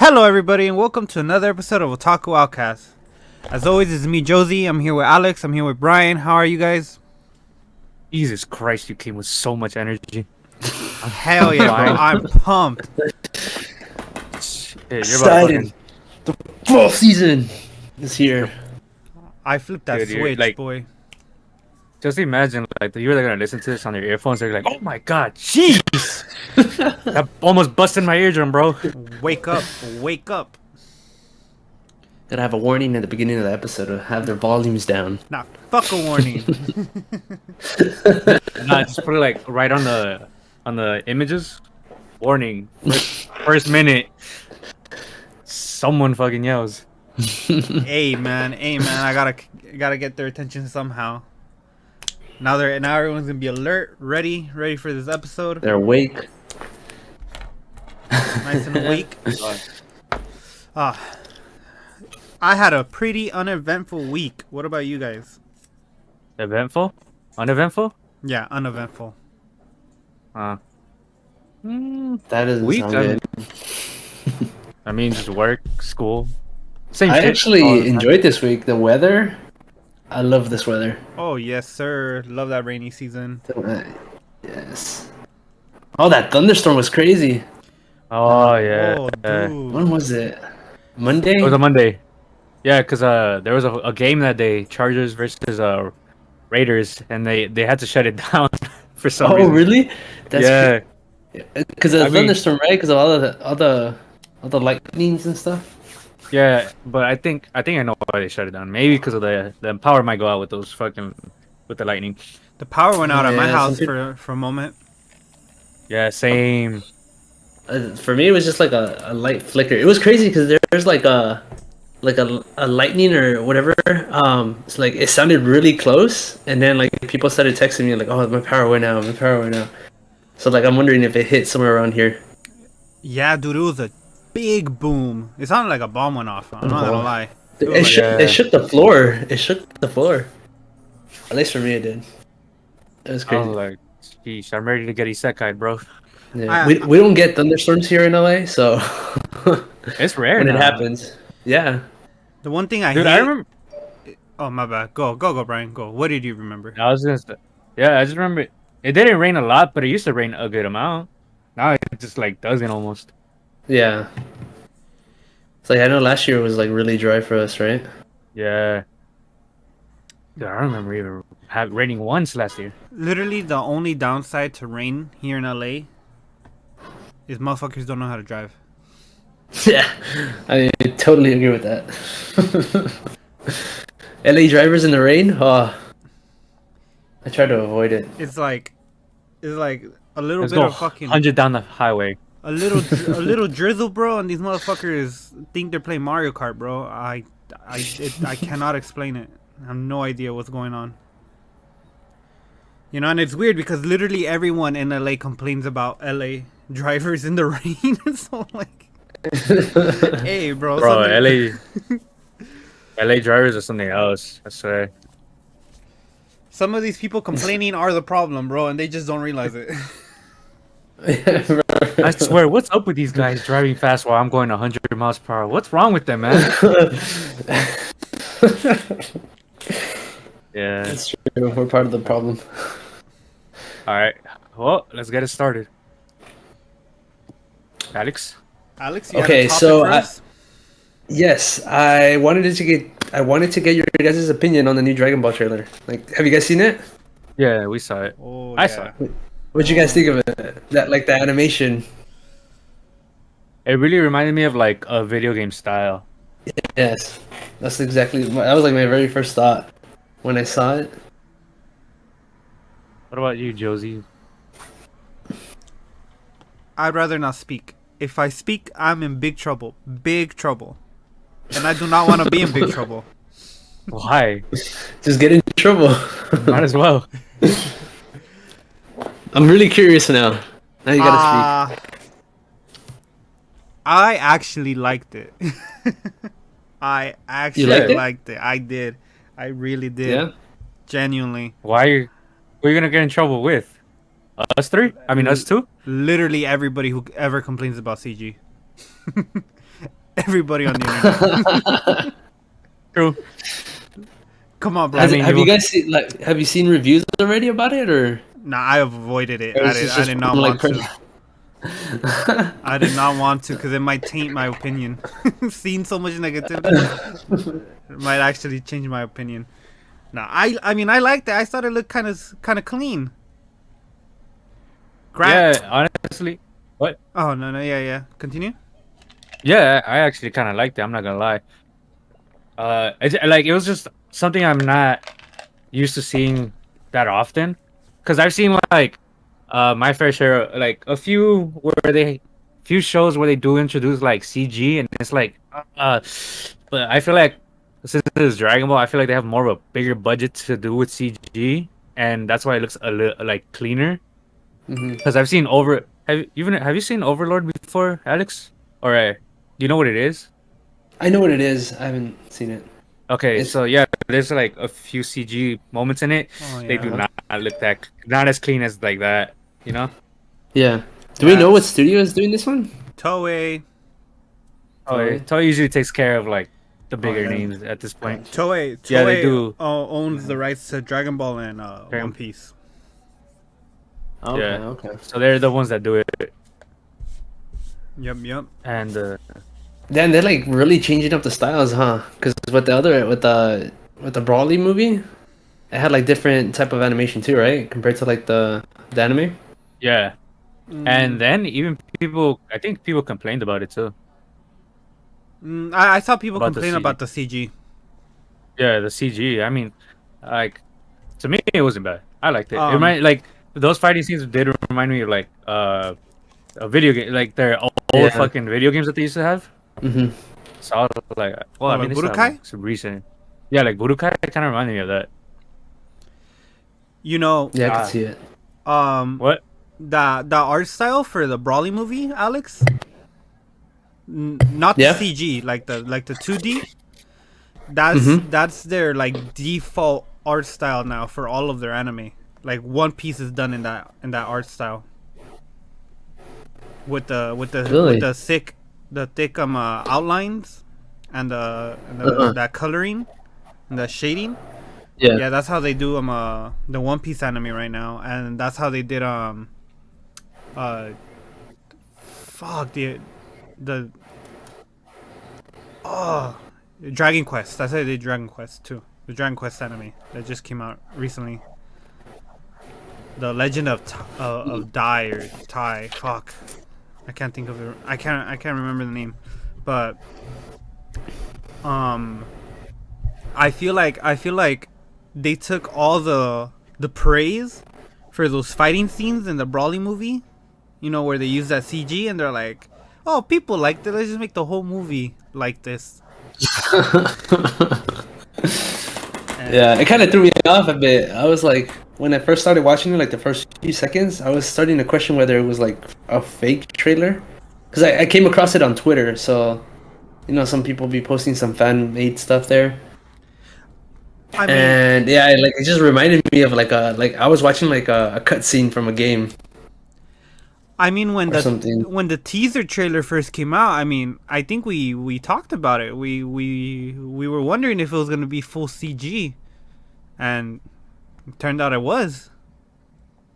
Hello, everybody, and welcome to another episode of Otaku Outcast. As always, it's me, Josie. I'm here with Alex. I'm here with Brian. How are you guys? Jesus Christ, you came with so much energy. Hell yeah, bro. I'm pumped. Shit, you're Excited. The fall season is here. I flipped that Dude, you're switch, like- boy. Just imagine, like, you're gonna listen to this on your earphones. They're like, "Oh my god, jeez!" That almost busted my eardrum, bro. Wake up. Wake up. Gotta have a warning at the beginning of the episode to have their volumes down. Nah, fuck a warning. Nah, just put it like right on the images. Warning: first minute, someone fucking yells. Hey, man. I gotta get their attention somehow. Now everyone's gonna be alert, ready for this episode. They're awake. Nice and awake. I had a pretty uneventful week. What about you guys? Eventful? Uneventful? Yeah, uneventful. That doesn't Week, sound good. I mean, just work, school. Same I shit all actually the time. enjoyed this week. The weather. I love this weather. Oh yes, sir. Love that rainy season. Yes. Oh, that thunderstorm was crazy. Oh yeah. Oh, dude. When was it? Monday? It was a Monday. Yeah, because there was a game that day, Chargers versus Raiders, and they had to shut it down for some Oh, reason. really? Yeah. Because of the I mean- thunderstorm, right? Because of all the lightnings and stuff. Yeah, but I think I know why they shut it down. Maybe because of the power might go out with those fucking with the lightning. The power went out at my Yeah, house some for a moment. Yeah, same. For me, it was just like a light flicker. It was crazy because there's like a lightning or whatever. It's like it sounded really close, and then like people started texting me like, "Oh, my power went out. My power went out." So like I'm wondering if it hit somewhere around here. Yeah, dude, it was a big boom. It sounded like a bomb went off. I'm not gonna lie. It shook the floor. It shook the floor. At least for me, it did. It was I crazy. was like, "Sheesh, I'm ready to get isekai, bro." Yeah. We don't get thunderstorms here in LA, so It's rare when it now. happens, yeah. The one thing I Dude, hate. I remember. Oh my bad. Go, Brian. Go. What did you remember? I was gonna say, yeah, I just remember it didn't rain a lot, but it used to rain a good amount. Now it just like doesn't almost. Yeah. It's like I know last year was like really dry for us, right? Yeah. Dude, I remember even raining once last year. Literally, the only downside to rain here in LA is motherfuckers don't know how to drive. Yeah. I totally agree with that. LA drivers in the rain? Oh. I try to avoid it. It's like a little Let's bit go of fucking 100 down the highway. a little drizzle, bro, and these motherfuckers think they're playing Mario Kart, bro. I cannot explain it. I have no idea what's going on. You know, and it's weird because literally everyone in LA complains about LA drivers in the rain. So like, hey, bro. Bro, something- LA drivers are something else. I swear. Some of these people complaining are the problem, bro, and they just don't realize it. I swear, what's up with these guys driving fast while I'm going 100 miles per hour? What's wrong with them, man? Yeah. That's true. We're part of the problem. All right. Well, let's get it started. Alex? Alex, you Okay, have a topic so for us? Yes, I wanted to get your guys' opinion on the new Dragon Ball trailer. Like, have you guys seen it? Yeah, we saw it. Oh, I saw it. What'd you guys think of it? That like the animation? It really reminded me of like a video game style. Yes, that's exactly. That was like my very first thought when I saw it. What about you, Josie? I'd rather not speak. If I speak, I'm in big trouble. Big trouble. And I do not want to be in big trouble. Why? Just get in trouble. Might as well. I'm really curious now. Now you gotta speak. I actually liked it. I actually liked it. I did. I really did. Yeah. Genuinely. Why are you gonna get in trouble with? Us three? I mean, us two? Literally everybody who ever complains about CG. Everybody on the internet. True. Come on, bro. Have you guys seen have you seen reviews already about it or? Nah, I avoided it. Or I is did. this I just did not from, want like, to. I did not want to because it might taint my opinion. Seeing so much negativity might actually change my opinion. Nah, I mean, I liked it. I thought it looked kind of clean. Yeah, honestly. What? Oh no, yeah. Continue. Yeah, I actually kind of liked it. I'm not gonna lie. Like it was just something I'm not used to seeing that often, because I've seen like my fair share, like a few shows where they do introduce like CG, and it's like but I feel like since this is Dragon Ball, I feel like they have more of a bigger budget to do with CG, and that's why it looks a little like cleaner. Mhm. Because I've seen have you seen Overlord before, Alex? Or you know what it is? I know what it is. I haven't seen it. Okay, It's so yeah, there's like a few CG moments in it. Oh They yeah. do not look not as clean as like that, you know? yeah. Do we Yeah. know what studio is doing this one? Toei. Oh, Toei? Toei usually takes care of like the Oh, bigger yeah. names at this point. Gotcha. Toei. Yeah, they Toei do. owns the rights to Dragon Ball and Dragon- One Piece. Okay, Yeah. okay. So they're the ones that do it, Yep. and Then they're like really changing up the styles, huh? Because with the Brawly movie, it had like different type of animation too, right? Compared to like the anime. yeah, Mm, and then even I think people complained about it too, I saw people about the complain CG. about the CG. Yeah, the CG. I mean, like to me, it wasn't bad. I liked it. It Um, might like those fighting scenes did remind me of like a video game, like their old Yeah. fucking video games that they used to have. Mm-hmm. So I was like, well, I like mean, it's not Budokai? like some recent. Yeah, like Budokai kind of reminded me of that. You know, Yeah, I Ah. could see it. What? the art style for the Brawly movie, Alex. Not the Yeah. CG, like the 2D. That's Mhm. that's their like default art style now for all of their anime. Like One Piece is done in that art style. With the Really? the thick outlines and that coloring and the shading. Yeah. Yeah, that's how they do the One Piece anime right now, and that's how they did fuck the oh Dragon Quest. That's how they did Dragon Quest too. The Dragon Quest anime that just came out recently. The Legend of Dai or Tai. Fuck, I can't think of it. I can't remember the name, but I feel like they took all the praise for those fighting scenes in the Brawly movie, you know, where they use that CG, and they're like, "Oh, people liked it. Let's just make the whole movie like this." Yeah, it kind of threw me off a bit. I was like, when I first started watching it, like the first few seconds, I was starting to question whether it was like a fake trailer, because I came across it on Twitter. So, you know, some people be posting some fan made stuff there. I mean, And yeah, it just reminded me of like I was watching like a cutscene from a game when or something. when the teaser trailer first came out, I mean, I think we talked about it. We were wondering if it was gonna be full CG, and it turned out it was.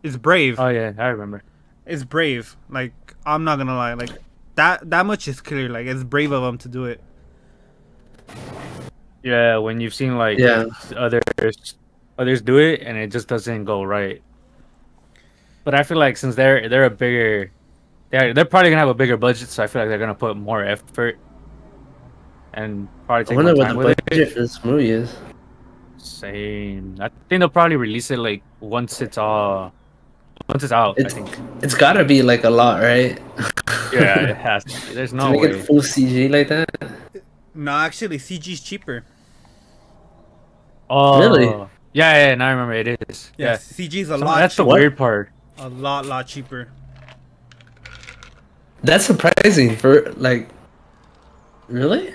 It's brave. Oh yeah, I remember. It's brave. Like, I'm not gonna lie. Like that much is clear. Like, it's brave of them to do it. Yeah, when you've seen like Yeah. others do it and it just doesn't go right. But I feel like since they're a bigger, they're probably gonna have a bigger budget, so I feel like they're gonna put more effort and probably I take wonder more what time the with budget it. for this movie is. Same. I think they'll probably release it like once it's out. I It's think. it's gotta be like a lot, right? Yeah, it has to be. There's To no make way. it full CG like that. No, actually, CG's cheaper. Oh, Really? Yeah. Now I remember it is. Yeah, Yeah, CG's a So lot. that's the cheaper. weird part. A lot cheaper. That's surprising for like. Really?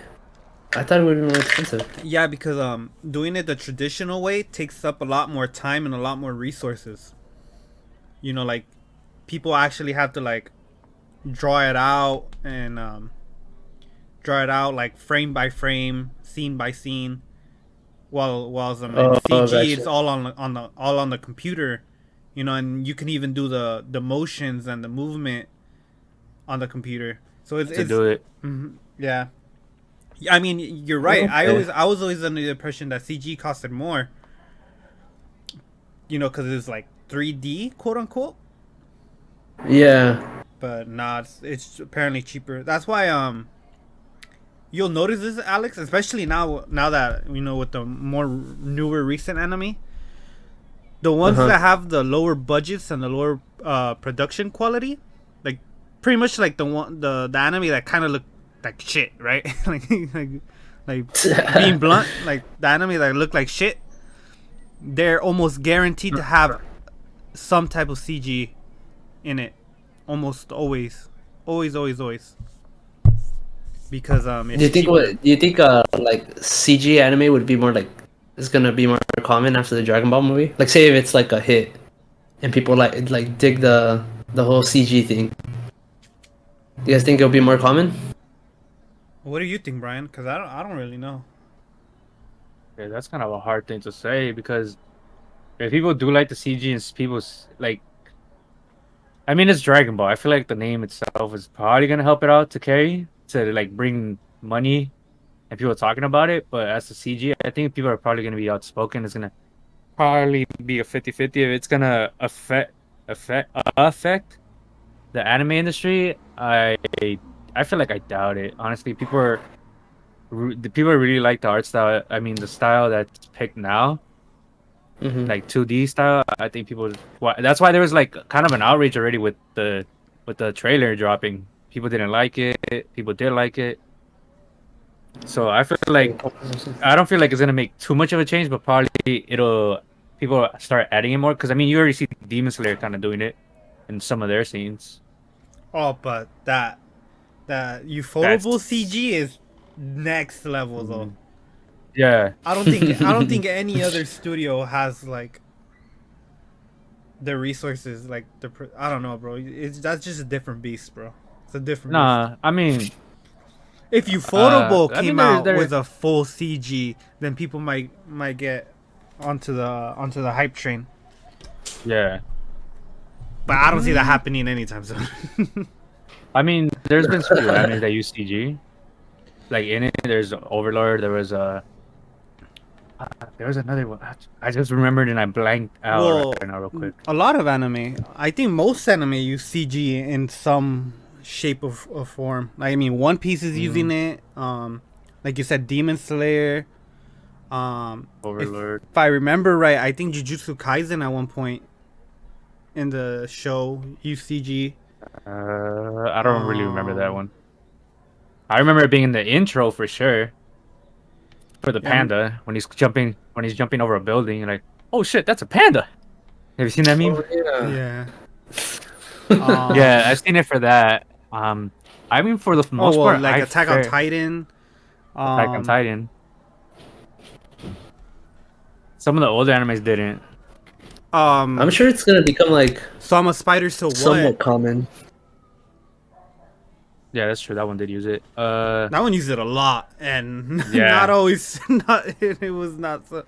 I thought it would be more expensive. Yeah, because doing it the traditional way takes up a lot more time and a lot more resources. You know, like people actually have to like draw it out and draw it out like frame by frame, scene by scene. While in Oh, CG it's gotcha. all on the computer, you know, and you can even do the motions and the movement on the computer. So to it's do it. yeah. I mean, you're right. Okay. I was always under the impression that CG costed more, you know, because it's like 3D, quote unquote. Yeah. But nah, it's apparently cheaper. That's why you'll notice this, Alex, especially now that you know with the more newer recent anime, the Uh ones huh. that have the lower budgets and the lower production quality, like pretty much like the anime that kind of look like shit, right? Like being blunt, like the anime that look like shit, they're almost guaranteed to have some type of CG in it, almost always, always, because Do it's you think cheaper. what? Do you think like CG anime would be more like is gonna be more common after the Dragon Ball movie? Like, say if it's like a hit and people like dig the whole CG thing. Do you guys think it'll be more common? What do you think, Brian? Because I don't really know. Yeah, that's kind of a hard thing to say because if people do like the CG and like, I mean, it's Dragon Ball. I feel like the name itself is probably gonna help it out to carry to like bring money and people talking about it. But as the CG, I think people are probably gonna be outspoken. It's gonna probably be a 50-50 if it's gonna affect the anime industry. I feel like I doubt it. Honestly, the people really like the art style. I mean, the style that's picked now, Mm-hmm. like 2D style. I think that's why there was like kind of an outrage already with the trailer dropping. People didn't like it. People did like it. So I don't feel like it's gonna make too much of a change, but probably it'll people start adding it more because I mean you already see Demon Slayer kind of doing it in some of their scenes. Oh, but that ufotable That's CG is next level though. Mhm. Yeah. I don't think any other studio has like the resources like I don't know, bro. It's that's just a different beast, bro. It's a different beast. Nah, I mean, If ufotable I mean, came out there, with a full CG, then people might get onto the hype train. yeah. But I don't see that happening anytime soon. I mean, there's been few animes that use CG. Like in it, there's Overlord. There was another one. I just remembered and I blanked out Well, right now, real quick. a lot of anime. I think most anime use CG in some shape of form. I mean, One Piece is using Mm, it. Like you said, Demon Slayer. If Overlord. I remember right, I think Jujutsu Kaisen at one point in the show used CG. I don't really remember that Um, one. I remember it being in the intro for sure for the yeah, panda when he's jumping over a building. You're like, oh shit, that's a panda. Have you seen that meme? Oh yeah. yeah. Yeah, I've Um, seen it for that. I mean, for the oh most well, part, like I Attack on fair Titan. Attack on Um, Titan. Some of the older animes didn't. I'm um, sure it's gonna become like Some of Spider So What. somewhat common. Yeah, that's true. That one did use it. That one used it a lot, and not Yeah, always. Not it was not so,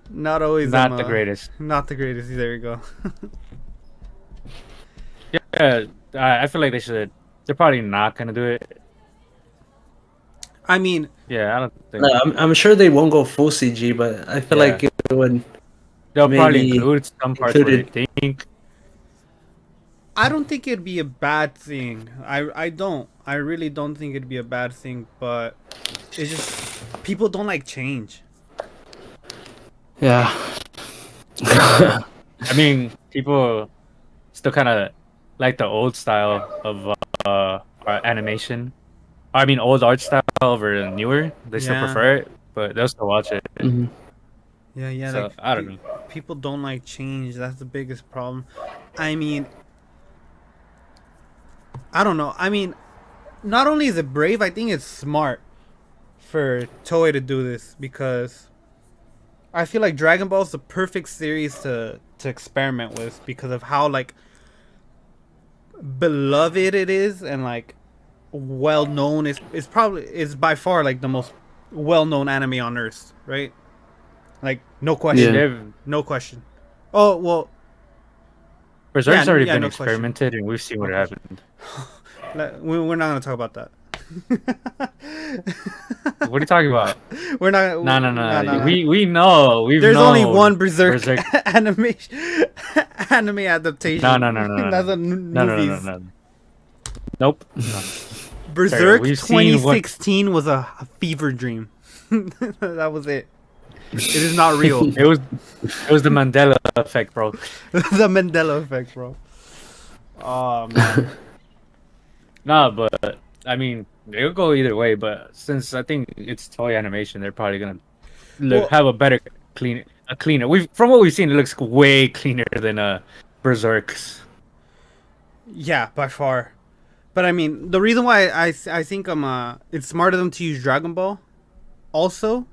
not always. not the greatest. Not the greatest. There you go. Yeah, I feel like they should. They're probably not gonna do it. I mean, Yeah, I don't No, think. I'm sure they won't go full CG, but I feel Yeah, like it would they'll probably maybe include some parts where included. they think. I don't think it'd be a bad thing. I don't. I really don't think it'd be a bad thing. But it's just people don't like change. Yeah. I mean, people still kind of like the old style of animation. I mean, old art style over the newer. They still Yeah, prefer it, but they'll still watch it. Mhm. yeah. Like So I don't know. people don't like change. That's the biggest problem. I mean, I don't know. I mean, not only is it brave, I think it's smart for Toei to do this because I feel like Dragon Ball is the perfect series to experiment with because of how like beloved it is, and like well known, is probably is by far like the most well known anime on Earth, right? Like no question, Yeah. no question. Oh well, Berserk's already yeah, been no question. experimented, and we've seen what question. happened. We're not gonna talk about that. What are you talking about? We're not. No. We know. There's only known one Berserk, Berserk. anime adaptation. That's a movies. No. Nope. No. Berserk We've seen what 2016 was a fever dream. That was it. It is not real. it was the Mandela effect, bro. The Mandela effect, bro. Oh man. Nah, but I mean, it'll go either way. But since I think it's toy animation, they're probably gonna have a better cleaner. From what we've seen, it looks way cleaner than Berserk's. Yeah, by far. But I mean, the reason why I think it's smart of them to use Dragon Ball, also,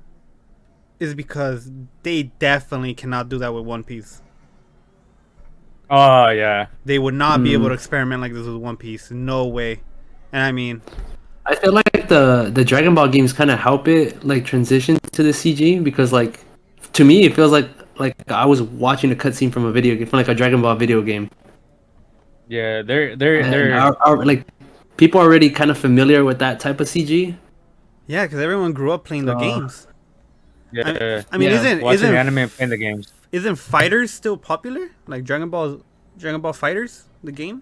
is because they definitely cannot do that with One Piece. Oh yeah. They would not be able to experiment like this with One Piece. No way. And I mean, I feel like the Dragon Ball games kind of help it like transition to the CG because like to me it feels like I was watching a cutscene from a video game, from like a Dragon Ball video game. Yeah, And they're like people are already kind of familiar with that type of CG. yeah, because everyone grew up playing the games. yeah. I mean, Yeah. Watching the anime and playing the games. isn't Fighters still popular? Like Dragon Ball Fighters, the game.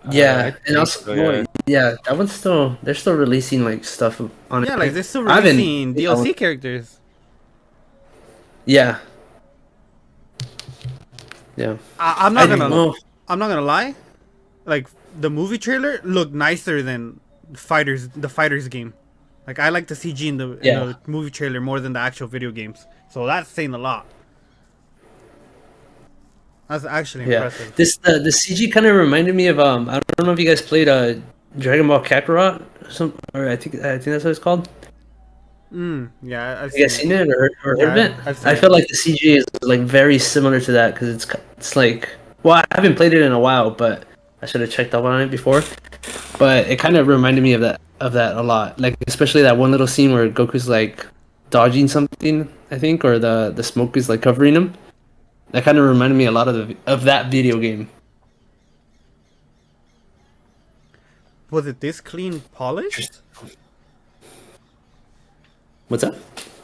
Yeah, I and also think so, yeah. that one's still they're still releasing like stuff on it. Yeah, like they're still I haven't- releasing DLC characters. Yeah. Yeah. I'm I not don't gonna. know. I'm not gonna lie. Like the movie trailer looked nicer than the Fighters game. Like I like the CG in the movie trailer more than the actual video games. So that's saying a lot. That's actually impressive. The CG kind of reminded me of I don't know if you guys played Dragon Ball Kakarot or I think that's what it's called. Yeah, I've You guys seen seen it. it or heard of Yeah, it? I've seen I it. feel like the CG is like very similar to that because it's like well I haven't played it in a while but I should have checked up on it before. But it kind of reminded me of that a lot. Like especially that one little scene where Goku's like dodging something I think or the smoke is like covering him. That kind of reminded me a lot of that video game. Was it this clean polished? What's that?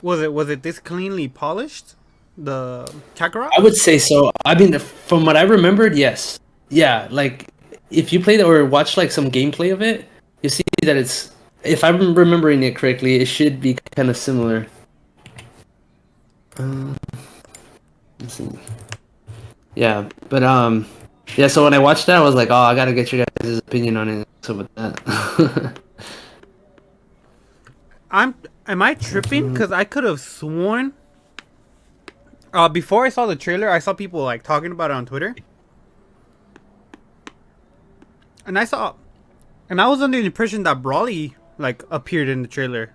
Was it this cleanly polished? The Kakarot? I would say so. I mean, from what I remembered, yes. Yeah, like if you played or watch like some gameplay of it, you see that it's. If I'm remembering it correctly, it should be kind of similar. Let's see. Yeah, but yeah. So when I watched that, I was like, oh, I gotta get your guys' opinion on it. So with that. Am I tripping? Because I could have sworn. Before I saw the trailer, I saw people like talking about it on Twitter, and I was under the impression that Brawly like appeared in the trailer.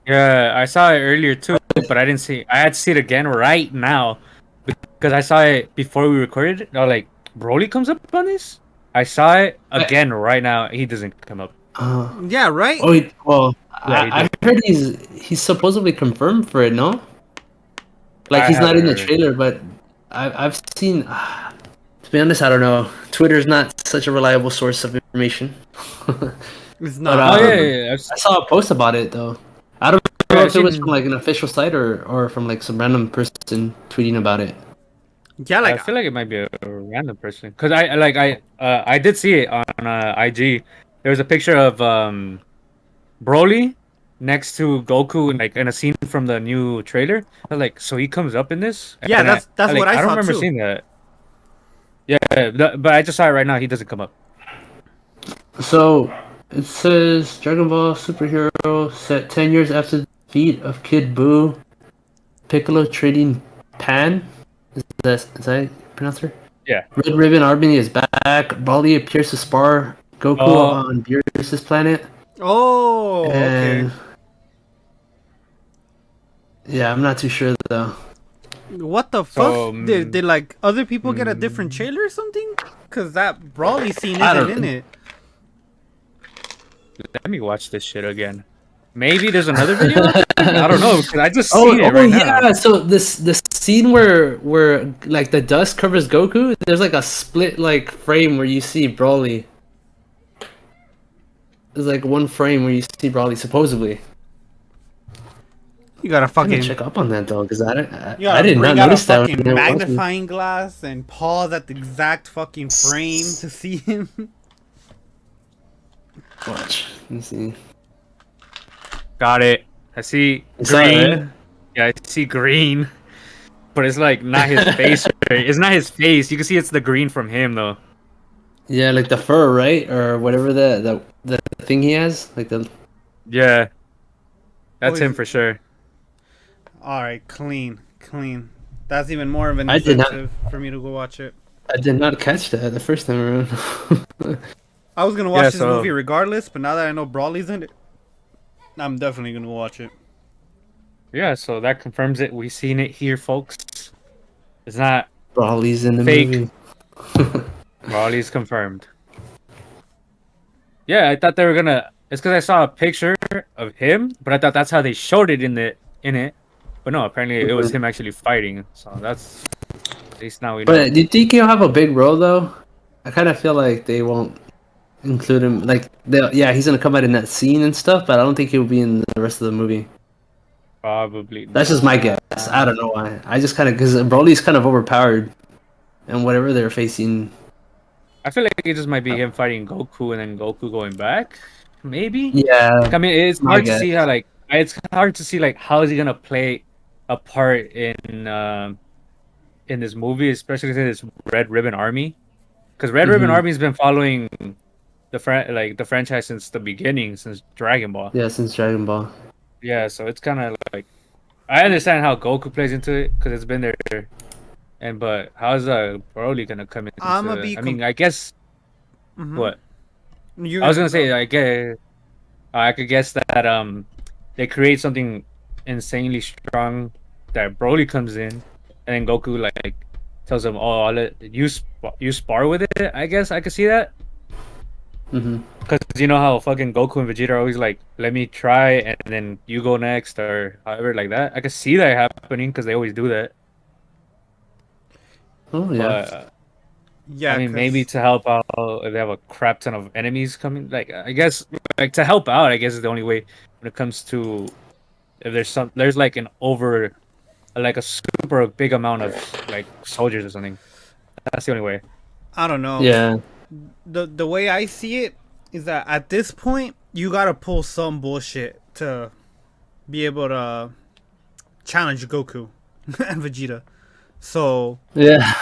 Yeah, I saw it earlier too, but I didn't see. I had to see it again right now because I saw it before we recorded. I was like, Broly comes up on this. I saw it again right now. He doesn't come up. Yeah, right. Oh, well, Yeah, he I heard he's supposedly confirmed for it. No, like I he's not in the haven't heard trailer, but I've seen. To be honest, I don't know. Twitter's not such a reliable source of information. It's But, not. Oh yeah. I saw a post about it though. I don't know Yeah, if it was seen- from like an official site or from like some random person tweeting about it. Yeah, I like feel like it might be a random person because I did see it on IG. There was a picture of Broly next to Goku in a scene from the new trailer. I was like, so he comes up in this? Yeah, And that's what I don't saw, remember too. seeing that. Yeah, but I just saw it right now. He doesn't come up. So it says Dragon Ball Superhero set 10 years after the defeat of Kid Buu, Piccolo trading Pan. Is that how you pronounce her? Yeah. Red Ribbon Army is back. Broly appears to spar Goku Oh. on Beerus' planet. oh, okay. And yeah, I'm not too sure though. What the fuck? So, Did like other people get a different trailer or something? Cause that Brawly scene I isn't don't- in it. Let me watch this shit again. Maybe there's another video. I don't know because I just Oh, seen it right yeah. now. So this scene where like the dust covers Goku, there's like a split like frame where you see Broly. There's like one frame where you see Broly supposedly. You gotta I'm gonna fucking. check up on that though, because You gotta I did bring not out a notice that. fucking when I was watching. magnifying glass and pause at the exact fucking frame to see him. Watch. Let me see. Got it. I see You saw it, green. right? Yeah, I see green. But it's like not his face. Right? It's not his face. You can see it's the green from him though. Yeah, like the fur, right, or whatever the thing he has, like the. Yeah. That's Oh, him is- for sure. All right, clean. That's even more of an I did not- incentive for me to go watch it. I did not catch that the first time around. I was gonna watch Yeah, this so- movie regardless, but now that I know Brawly's in it, I'm definitely gonna watch it. Yeah, so that confirms it. We seen it here, folks. It's not Broly's in the Fake. movie. Raleigh's confirmed. Yeah, I thought they were gonna. It's because I saw a picture of him, but I thought that's how they showed it in it. But no, apparently it was him actually fighting. So that's at least now we know. But do you think he'll have a big role though? I kind of feel like they won't include him. Like, yeah, he's gonna come out in that scene and stuff, but I don't think he'll be in the rest of the movie. Probably. That's just my guess. I don't know why. I just kind of because Broly's kind of overpowered, and whatever they're facing. I feel like it just might be him fighting Goku and then Goku going back. Maybe. Yeah, I mean, it's My hard to guess. see how how is he gonna play a part in this movie, especially since it's Red Ribbon Army, because Red Ribbon Mhm. Army's been following the franchise since the beginning, since Dragon Ball. yeah, since Dragon Ball. Yeah, so it's kind of like I understand how Goku plays into it because it's been there, but how's Broly gonna come into I'ma it? be I mean, I guess Mhm. what You're I was gonna go. say, I could guess that they create something insanely strong that Broly comes in, and then Goku like tells him, "Oh, you spar with it." I guess I could see that Hmm. because you know how fucking Goku and Vegeta are always like, "Let me try," and then you go next, or however like that. I could see that happening because they always do that. Oh yeah. But Yeah, I mean, maybe 'cause to help out if they have a crap ton of enemies coming. Like, I guess, like to help out, I guess is the only way when it comes to if there's like like a super big amount of like soldiers or something. That's the only way. I don't know. Yeah. The way I see it is that at this point you gotta pull some bullshit to be able to challenge Goku and Vegeta. So Yeah.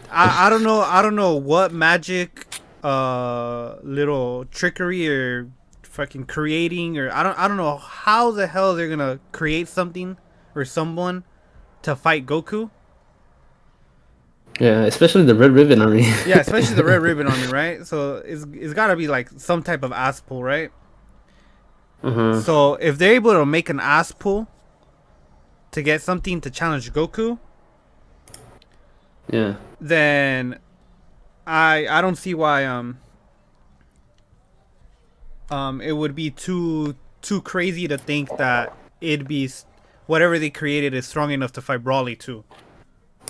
I don't know what magic little trickery or fucking creating or I don't know how the hell they're gonna create something or someone to fight Goku. Yeah, especially the Red Ribbon Army. Yeah, especially the Red Ribbon Army, right? So it's gotta be like some type of ass pull, right? Uh-huh. So if they're able to make an ass pull to get something to challenge Goku, Yeah. then I don't see why it would be too crazy to think that it'd be whatever they created is strong enough to fight Brawly too.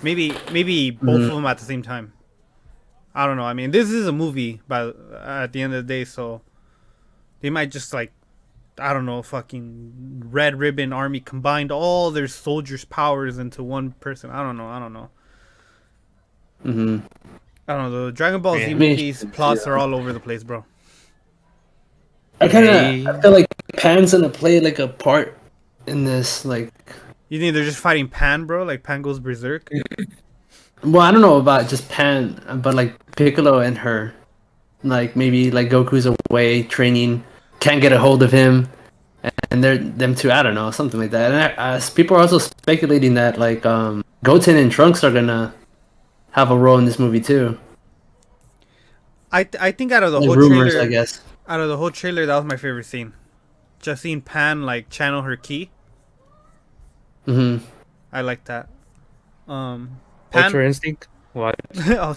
Maybe both of them at the same time. I don't know. I mean, this is a movie, but at the end of the day, so they might just like, I don't know, fucking Red Ribbon Army combined all their soldiers' powers into one person. I don't know. Mm-hmm. I don't know. The Dragon Ball Z Yeah. movies plots are all over the place, bro. I feel like Pan's gonna play like a part in this, like. You think they're just fighting Pan, bro? Like Pan goes berserk? Well, I don't know about just Pan, but like Piccolo and her, like maybe like Goku's away training, can't get a hold of him, and they're them two. I don't know, something like that. And people are also speculating that like Goten and Trunks are gonna have a role in this movie too. I think out of the Like whole rumors, trailer, I guess. out of the whole trailer, that was my favorite scene. Just seeing Pan like channel her ki. Mm-hmm. I like that. Pan, Ultra Instinct. What? I'll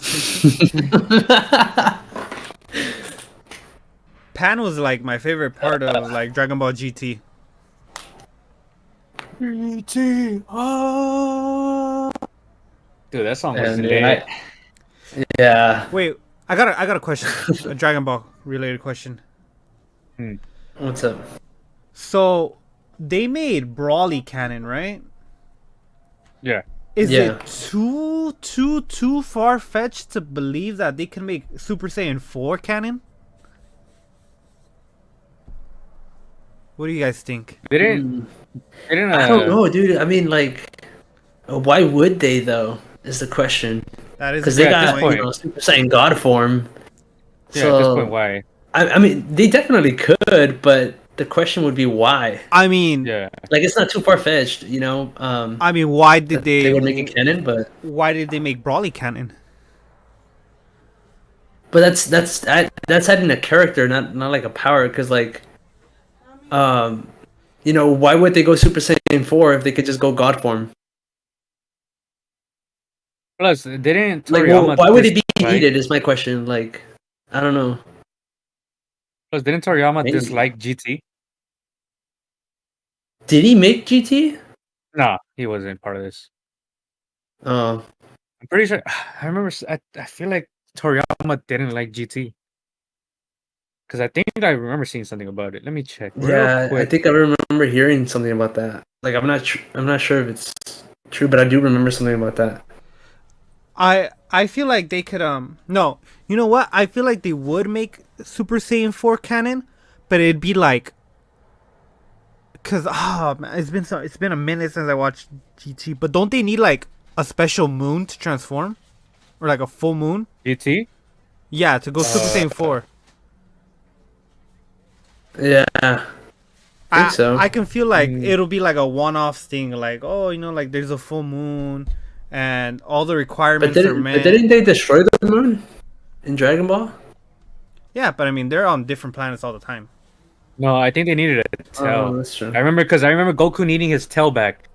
Pan was like my favorite part of like Dragon Ball GT. GT. Oh. Dude, that song was And lit. yeah. Wait, I got a question, a Dragon Ball related question. Hmm. What's up? So they made Brawly canon, right? Yeah. Is Yeah. it too far fetched to believe that they can make Super Saiyan 4 canon? What do you guys think? Didn't I don't know, dude. I mean, like, why would they though? Is the question. That is Because a they good at this got point. point. Super Saiyan God form. Yeah, at this point, So why? I mean, they definitely could, but the question would be why. I mean, Yeah. Like, it's not too far fetched, why did that they would make it canon, but make Brawly canon? that's adding a character, not like a power. Because like, why would they go Super Saiyan 4 if they could just go God form? Plus, didn't Like, well, Toriyama why would it be dislike? needed? Is my question. Like, I don't know. Plus, didn't Toriyama Maybe. dislike GT? Did he make GT? Nah, he wasn't part of this. Oh, I'm pretty sure. I remember. I feel like Toriyama didn't like GT because I think I remember seeing something about it. Let me check real yeah. I quick. think I remember hearing something about that. Like, I'm not sure if it's true, but I do remember something about that. I feel like they could no, you know what? I feel like they would make Super Saiyan 4 canon, but it'd be like cuz man, it's been a minute since I watched GT, but don't they need like a special moon to transform or like a full moon? GT? Yeah, to go Super Uh, Saiyan 4. Yeah, I think so. I can feel like Mm. it'll be like a one-off thing, like like there's a full moon and all the requirements are met. Didn't they destroy the moon in Dragon Ball? Yeah, but I mean they're on different planets all the time. No, I think they needed a Oh, tail. that's true. I remember Goku needing his tail back.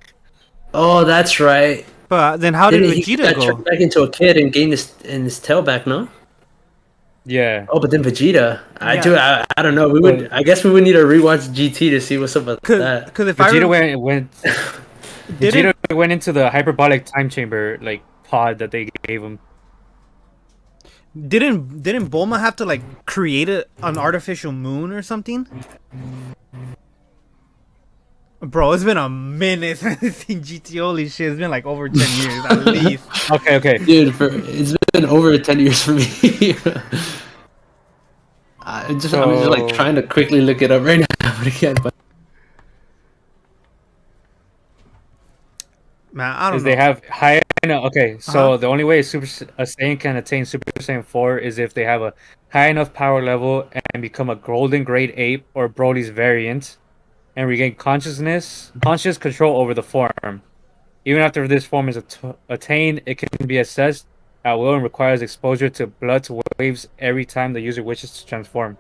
Oh, that's right. But then how did Didn't he Vegeta got go? turned back into a kid and gained his tail back? No. Yeah. Oh, but then Vegeta. Yeah. I don't know. I guess we would need to rewatch GT to see what's up with that. Because if Vegeta I went didn't Vegeta went into the hyperbolic time chamber like pod that they gave him. didn't Bulma have to like create an artificial moon or something? Bro, it's been a minute since I've seen GT. Holy shit, it's been like over 10 years at least. Okay. Dude, it's been over 10 years for me. I'm just like trying to quickly look it up right now, but I can't. But Man, I don't Because know. they have high. No, okay, so Uh-huh. the only way a Saiyan can attain Super Saiyan 4 is if they have a high enough power level and become a Golden Grade Ape or Broly's variant, and regain conscious control over the form. Even after this form is attained, it can be assessed at will and requires exposure to blood waves every time the user wishes to transform.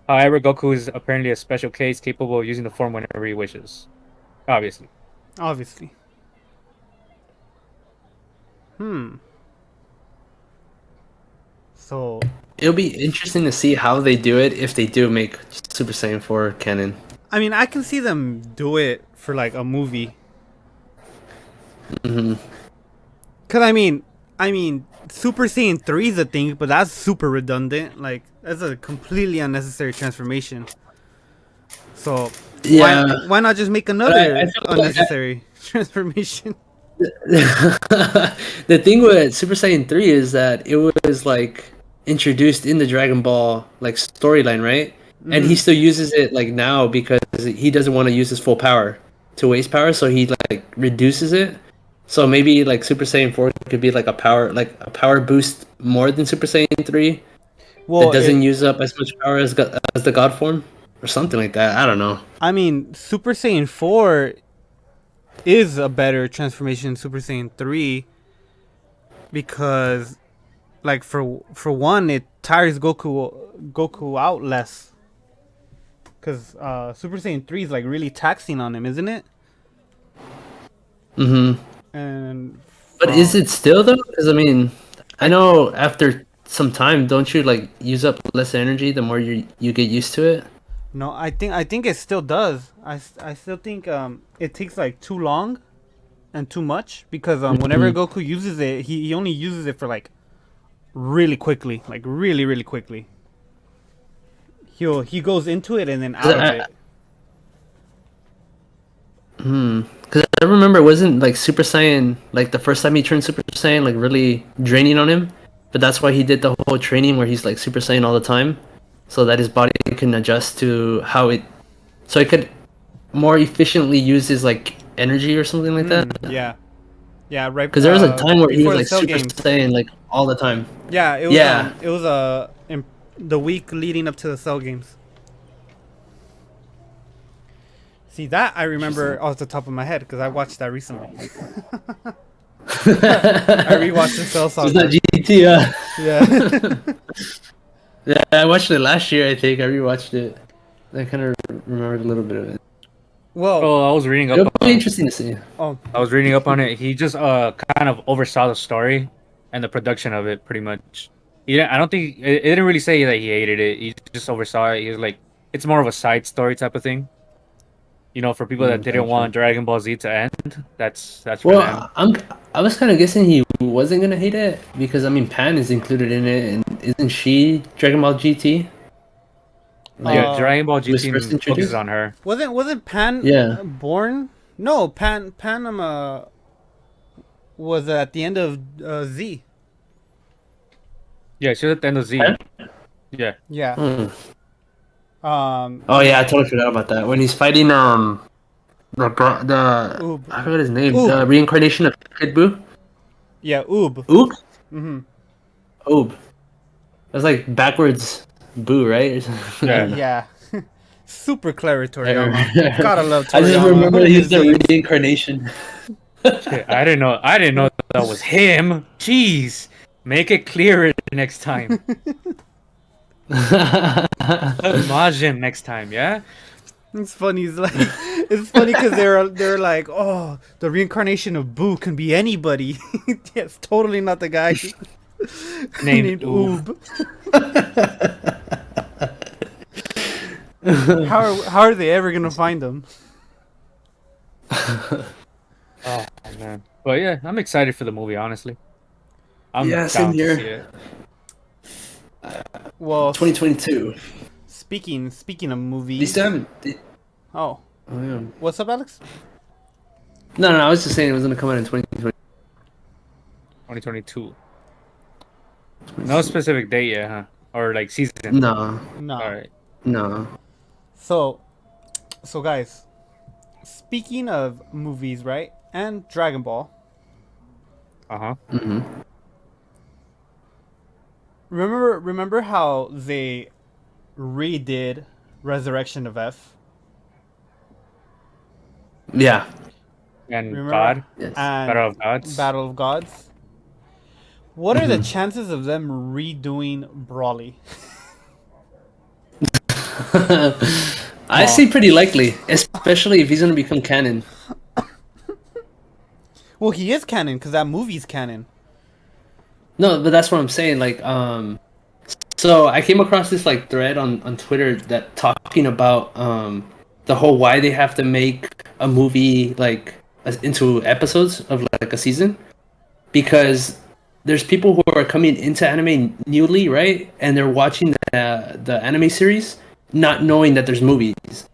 However, Goku is apparently a special case capable of using the form whenever he wishes. Obviously. Obviously. So, it'll be interesting to see how they do it if they do make Super Saiyan 4 canon. I mean, I can see them do it for like a movie. Hmm. Cause I mean, Super Saiyan 3 is a thing, but that's super redundant. Like, that's a completely unnecessary transformation. So, Yeah. why not just make I another feel like unnecessary transformation? The thing with Super Saiyan 3 is that it was like introduced in the Dragon Ball like storyline, right? And he still uses it like now because he doesn't want to use his full power to waste power, so he like reduces it. So maybe like Super Saiyan 4 could be like a power boost more than Super Saiyan 3 Well, that doesn't use up as much power as as the God form or something like that. I don't know. I mean, Super Saiyan 4 is a better transformation than Super Saiyan 3 because, like, for one, it tires Goku out less. Because Super Saiyan 3 is, like, really taxing on him, isn't it? Mm-hmm. And But is it still though? Because I mean, I know after some time, don't you like use up less energy the more you get used to it? No, I think it still does. I still think it takes like too long and too much because whenever Goku uses it, he only uses it for like really quickly, like really quickly. He goes into it and then out of it. Because I remember, wasn't like Super Saiyan like the first time he turned Super Saiyan like really draining on him, but that's why he did the whole training where he's like Super Saiyan all the time, so that his body can adjust to how it, so it could more efficiently use his like energy or something like that. Yeah, yeah, right. Because there was a time where he before was the like Cell Super Games. Saiyan like all the time. Yeah, it was. Yeah. It was the week leading up to the Cell Games. See that I remember off the top of my head because I watched that recently. I rewatched the Cell It's not Saga. GT, Yeah. yeah, I watched it last year. I think I rewatched it. I kind of remembered a little bit of it. Well, Oh, I was reading up. It'll be interesting to see. oh, I was reading up on it. He just kind of oversaw the story and the production of it pretty much. I don't think it didn't really say that he hated it. He just oversaw it. He was like, it's more of a side story type of thing. You know, for people that didn't Gotcha. want Dragon Ball Z to end, that's for them. Well, I was kind of guessing he wasn't gonna hate it because I mean Pan is included in it, and isn't she Dragon Ball GT? Yeah, Dragon Ball was GT first focuses introduced? on her. wasn't Pan Yeah. born? No, Pan was at the end of Z. Yeah, she was at the end of Z. Pan? Yeah. Yeah. Hmm. Um. Oh yeah, I totally forgot about that. When he's fighting the Oob. I forgot his name. Oob. The reincarnation of Kid Buu. Yeah. Oob. Oob. Mhm. Oob. That's like backwards Boo, right? Yeah. Yeah. Super clever Toriyama. Gotta love Toriyama. I just remember His he's the names. reincarnation. Shit, I didn't know. I didn't know that was him. Jeez, make it clearer next time. Majin next time, yeah. It's funny. It's funny because they're like, oh, the reincarnation of Boo can be anybody. Yes, totally not the guy Named Oob. How are they ever gonna find him? Oh man, but yeah, I'm excited for the movie. Honestly, I'm Yeah, down same to here. see it. Well, 2022. speaking of movies. This time. Oh, Oh, yeah. what's up, Alex? No, I was just saying it was gonna come out in 2020. 2022. No specific date yet, huh? Or like season. No, No. All right. no. So guys, speaking of movies, right? And Dragon Ball. Uh huh. Mm-hmm. Remember how they redid Resurrection of F? Yeah. And Remember? God, Yes. And Battle of Gods. Battle of Gods. What are the chances of them redoing Brawly? I see pretty likely, especially if he's gonna become canon. Well, he is canon because that movie's canon. No, but that's what I'm saying. Like, so I came across this like thread on Twitter that talking about the whole why they have to make a movie like into episodes of like a season, because there's people who are coming into anime newly, right? And they're watching the anime series, not knowing that there's movies.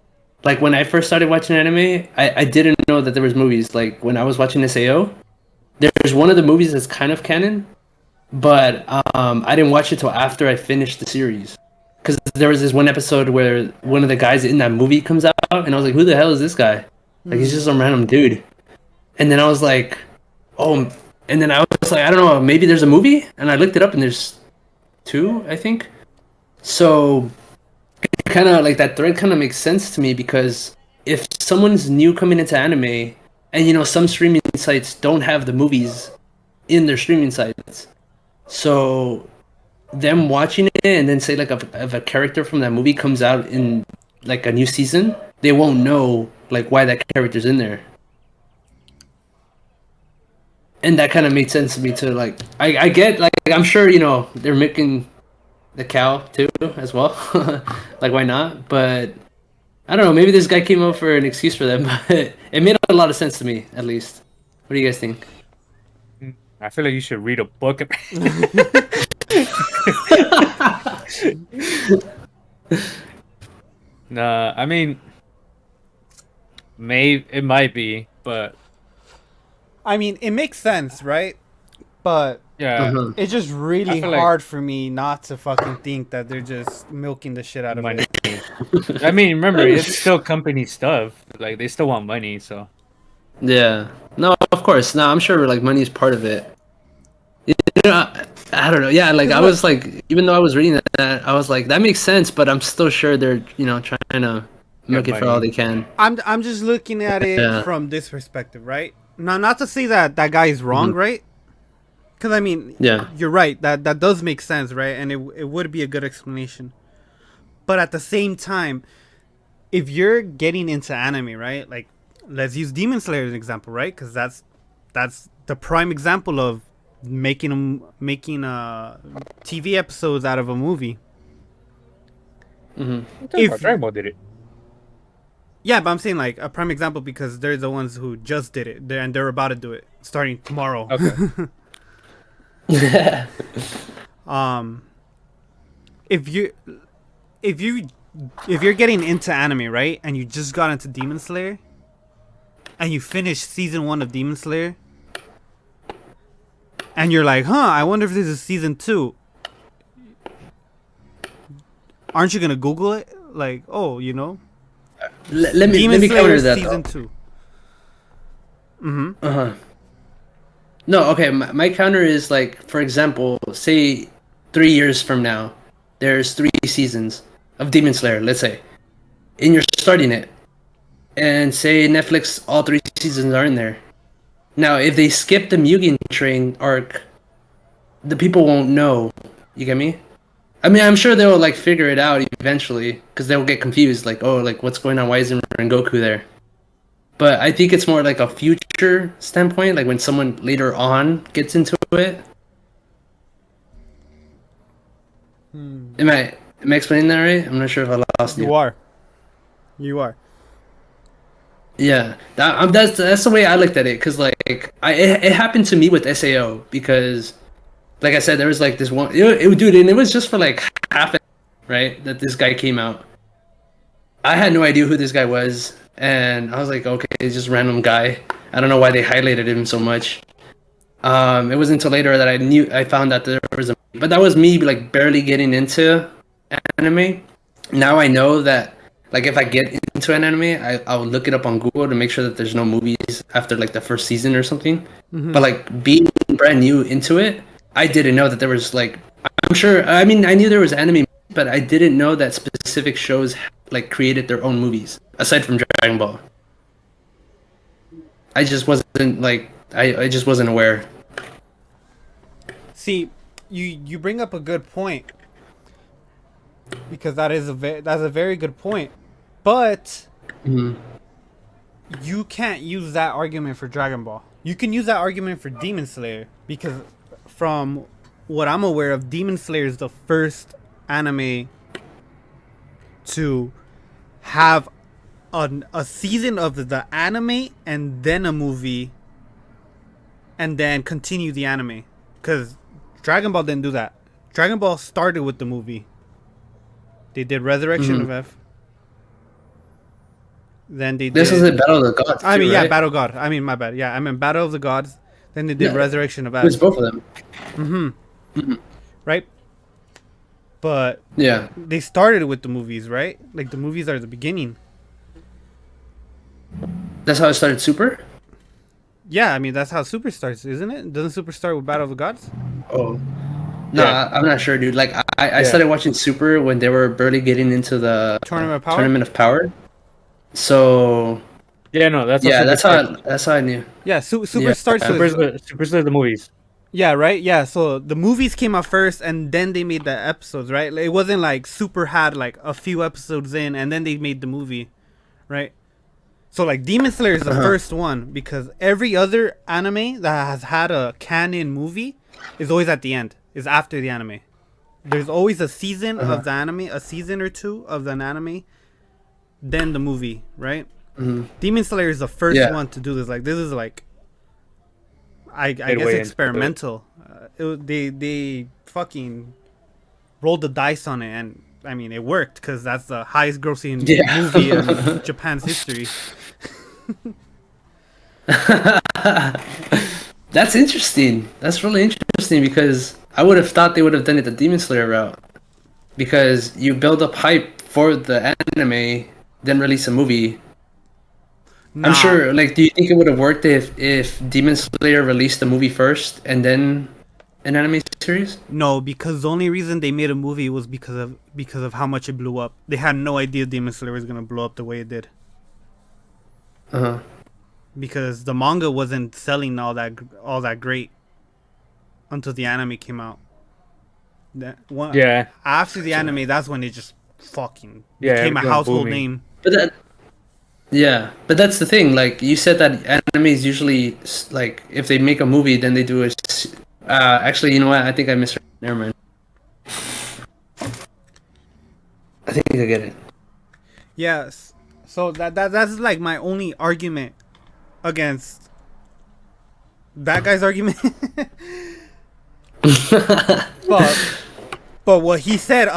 Like when I first started watching anime, I didn't know that there was movies. Like when I was watching SAO, there's one of the movies that's kind of canon, but I didn't watch it till after I finished the series. Because there was this one episode where one of the guys in that movie comes out, and I was like, "Who the hell is this guy? Like he's just some random dude." And then I was like, "Oh." And then I was like, I don't know, maybe there's a movie? And I looked it up and there's two, I think. So kind of like that thread kind of makes sense to me because if someone's new coming into anime and you know some streaming sites don't have the movies in their streaming sites. So them watching it and then say like if a character from that movie comes out in like a new season, they won't know like why that character's in there. and that kind of made sense to me too. Like I get like I'm sure they're making the cow too as well. Like why not? But I don't know. Maybe this guy came up for an excuse for them, but it made a lot of sense to me at least. What do you guys think? I feel like you should read a book. Nah, I mean, it might be, but I mean, it makes sense, right? But yeah, Uh-huh. it's just really I feel like- hard for me not to fucking think that they're just milking the shit out of money. it. I mean, remember, it's still company stuff. Like they still want money, so Yeah. No, of course. No, I'm sure like money is part of it. You know, I don't know. Yeah, like I was like, even though I was reading that, I was like, that makes sense, but I'm still sure they're trying to milk it for all they can. I'm just looking at it Yeah. from this perspective, right? Now, not to say that that guy is wrong, right? Because I mean, Yeah. you're right. That does make sense, right? And it would be a good explanation. But at the same time, if you're getting into anime, right? Like, let's use Demon Slayer as an example, right? Because that's the prime example of making TV episodes out of a movie. If- Dragon Ball did it. Yeah, but I'm saying like a prime example because they're the ones who just did it, and they're about to do it starting tomorrow. Okay. If you're getting into anime, right, and you just got into Demon Slayer, and you finished season 1 of Demon Slayer, and you're like, I wonder if this is season 2. Aren't you gonna Google it? Like, let Let Demon me Slayer counter that. season 2. Uh-huh. No, okay. My counter is like, for example, say 3 years from now, there's 3 seasons of Demon Slayer, let's say, and you're starting it, and say Netflix, all 3 seasons are in there. Now, if they skip the Mugen Train arc, the people won't know. You get me? I mean, I'm sure they'll like figure it out eventually, because they'll get confused, like, oh, like what's going on? Why isn't Rengoku there? But I think it's more like a future standpoint, like when someone later on gets into it. Am I explaining that right? I'm not sure if I lost you. You are. Yeah, that's the way I looked at it, because like it happened to me with SAO, because like I said, there was like this one, dude, and it was just for like half an hour, right, that this guy came out. I had no idea who this guy was, and I was like, okay, it's just a random guy. I don't know why they highlighted him so much. It wasn't until later that I found out there was but that was me like barely getting into anime. Now I know that like if I get into an anime, I'll look it up on Google to make sure that there's no movies after like the first season or something. But like being brand new into it, I didn't know that there was like, I'm sure, I mean, I knew there was anime, but I didn't know that specific shows like created their own movies aside from Dragon Ball. I just wasn't like, I just wasn't aware. See, you bring up a good point, because that's a very good point, but you can't use that argument for Dragon Ball. You can use that argument for Demon Slayer, because from what I'm aware of, Demon Slayer is the first anime to have a season of the anime and then a movie and then continue the anime, because Dragon Ball didn't do that. Dragon Ball started with the movie. They did Resurrection of F. Then they did... This is the Battle of the Gods. I mean, too, yeah, right? Battle God. I mean, my bad. Yeah, I mean Battle of the Gods. Then they did Yeah. Resurrection of It was F. both of them. Right? But Yeah. they started with the movies, right? Like the movies are the beginning. That's how it started Super? Yeah, I mean that's how Super starts, isn't it? Doesn't Super start with Battle of the Gods? Oh. No, Yeah. I'm not sure, dude. Like, I started watching Super when they were barely getting into the Tournament of Power? Tournament of Power. So, Yeah, no, that's yeah, Super that's how I knew. Yeah, Super Yeah. starts Super's with... the movies. Yeah, right? Yeah, so the movies came out first and then they made the episodes, right? Like, it wasn't like Super had like a few episodes in and then they made the movie, right? So like Demon Slayer is the first one because every other anime that has had a canon movie is always at the end. Is after the anime. There's always a season of the anime, a season or two of an anime, then the movie, right? Demon Slayer is the first one to do this. Like this is like, I guess experimental. They fucking rolled the dice on it, and I mean it worked because that's the highest grossing movie in Japan's history. That's interesting. That's really interesting because I would have thought they would have done it the Demon Slayer route, because you build up hype for the anime, then release a movie. Nah. I'm sure. Like, do you think it would have worked if Demon Slayer released the movie first and then an anime series? No, because the only reason they made a movie was because of how much it blew up. They had no idea Demon Slayer was gonna blow up the way it did. Because the manga wasn't selling all that great until the anime came out. After the anime, that's when it just fucking became a household name. But that's the thing. Like you said, that animes usually, like, if they make a movie, then they do a. Actually, you know what? I think I misread. Never mind. I think I get it. Yes. So that's like my only argument against that guy's argument. but what he said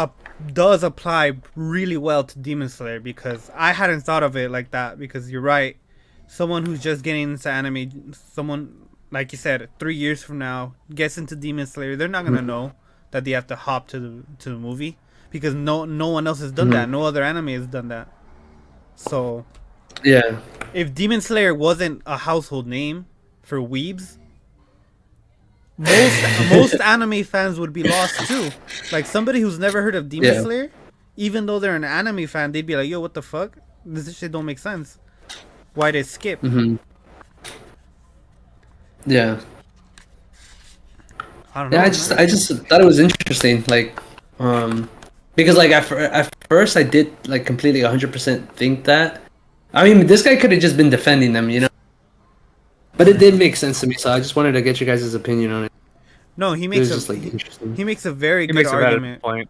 does apply really well to Demon Slayer, because I hadn't thought of it like that. Because you're right, someone who's just getting into anime, someone like you said, 3 years from now gets into Demon Slayer, they're not gonna know that they have to hop to the movie, because no one else has done that. No other anime has done that. So if Demon Slayer wasn't a household name for weebs, most anime fans would be lost too. Like somebody who's never heard of Demon Slayer, even though they're an anime fan, they'd be like, yo, what the fuck? This shit don't make sense. Why'd it skip? Yeah. I don't know. I just thought it was interesting, like, because like at first I did like completely 100% think that. I mean, this guy could have just been defending them, you know. But it did make sense to me, so I just wanted to get you guys' opinion on it. No, he makes he makes a very good argument, point.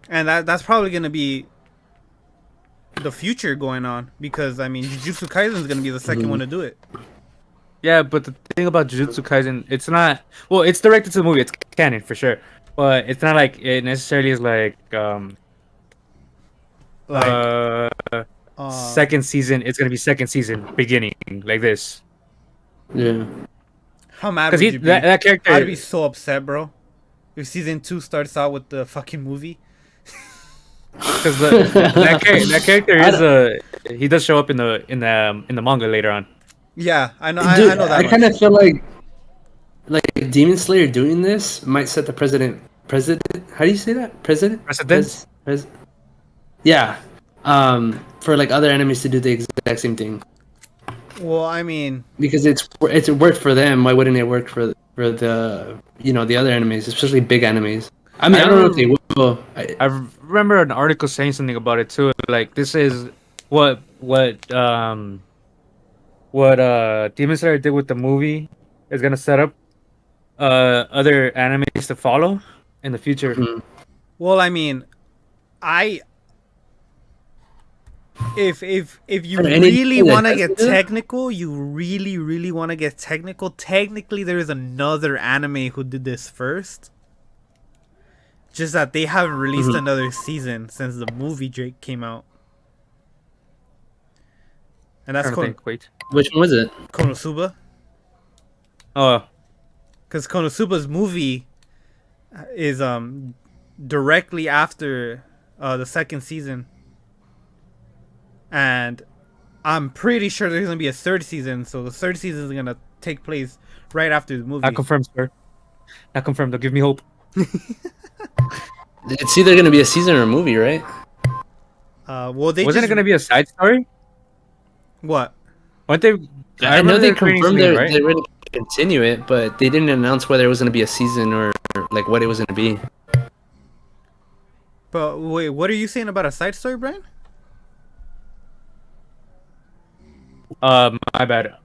And that's probably gonna be the future going on, because I mean, Jujutsu Kaisen is gonna be the second one to do it. Yeah, but the thing about Jujutsu Kaisen, it's not, well, it's directed to the movie, it's canon for sure, but it's not like it necessarily is like second season. It's gonna be second season beginning like this. Yeah. How mad would you be? That character, I'd be so upset, bro, if season 2 starts out with the fucking movie. Because that character is he does show up in the manga later on. Yeah, I know. Dude, I know that. I kind of feel like Demon Slayer doing this might set the president. How do you say that? President. Yeah. For like other enemies to do the exact same thing. Well, I mean, because it's worked for them. Why wouldn't it work for the the other enemies, especially big enemies? I mean, I don't know if they will. I remember an article saying something about it too. Like, this is what Demon Slayer did with the movie is gonna set up other animes to follow in the future. Well, I mean, if you really want to get technical, technically there is another anime who did this first. Just that they haven't released another season since the movie Drake came out. And that's Which one was it? Konosuba. Oh. Because Konosuba's movie is directly after the second season. And I'm pretty sure there's going to be a third season. So the third season is going to take place right after the movie. Not confirmed, sir. Not confirmed. Don't give me hope. It's either going to be a season or a movie, right? Well, wasn't it going to be a side story? What? Weren't they? I know they confirmed they were going to continue it, but they didn't announce whether it was going to be a season or like what it was going to be. But wait, what are you saying about a side story, Brian? My bad.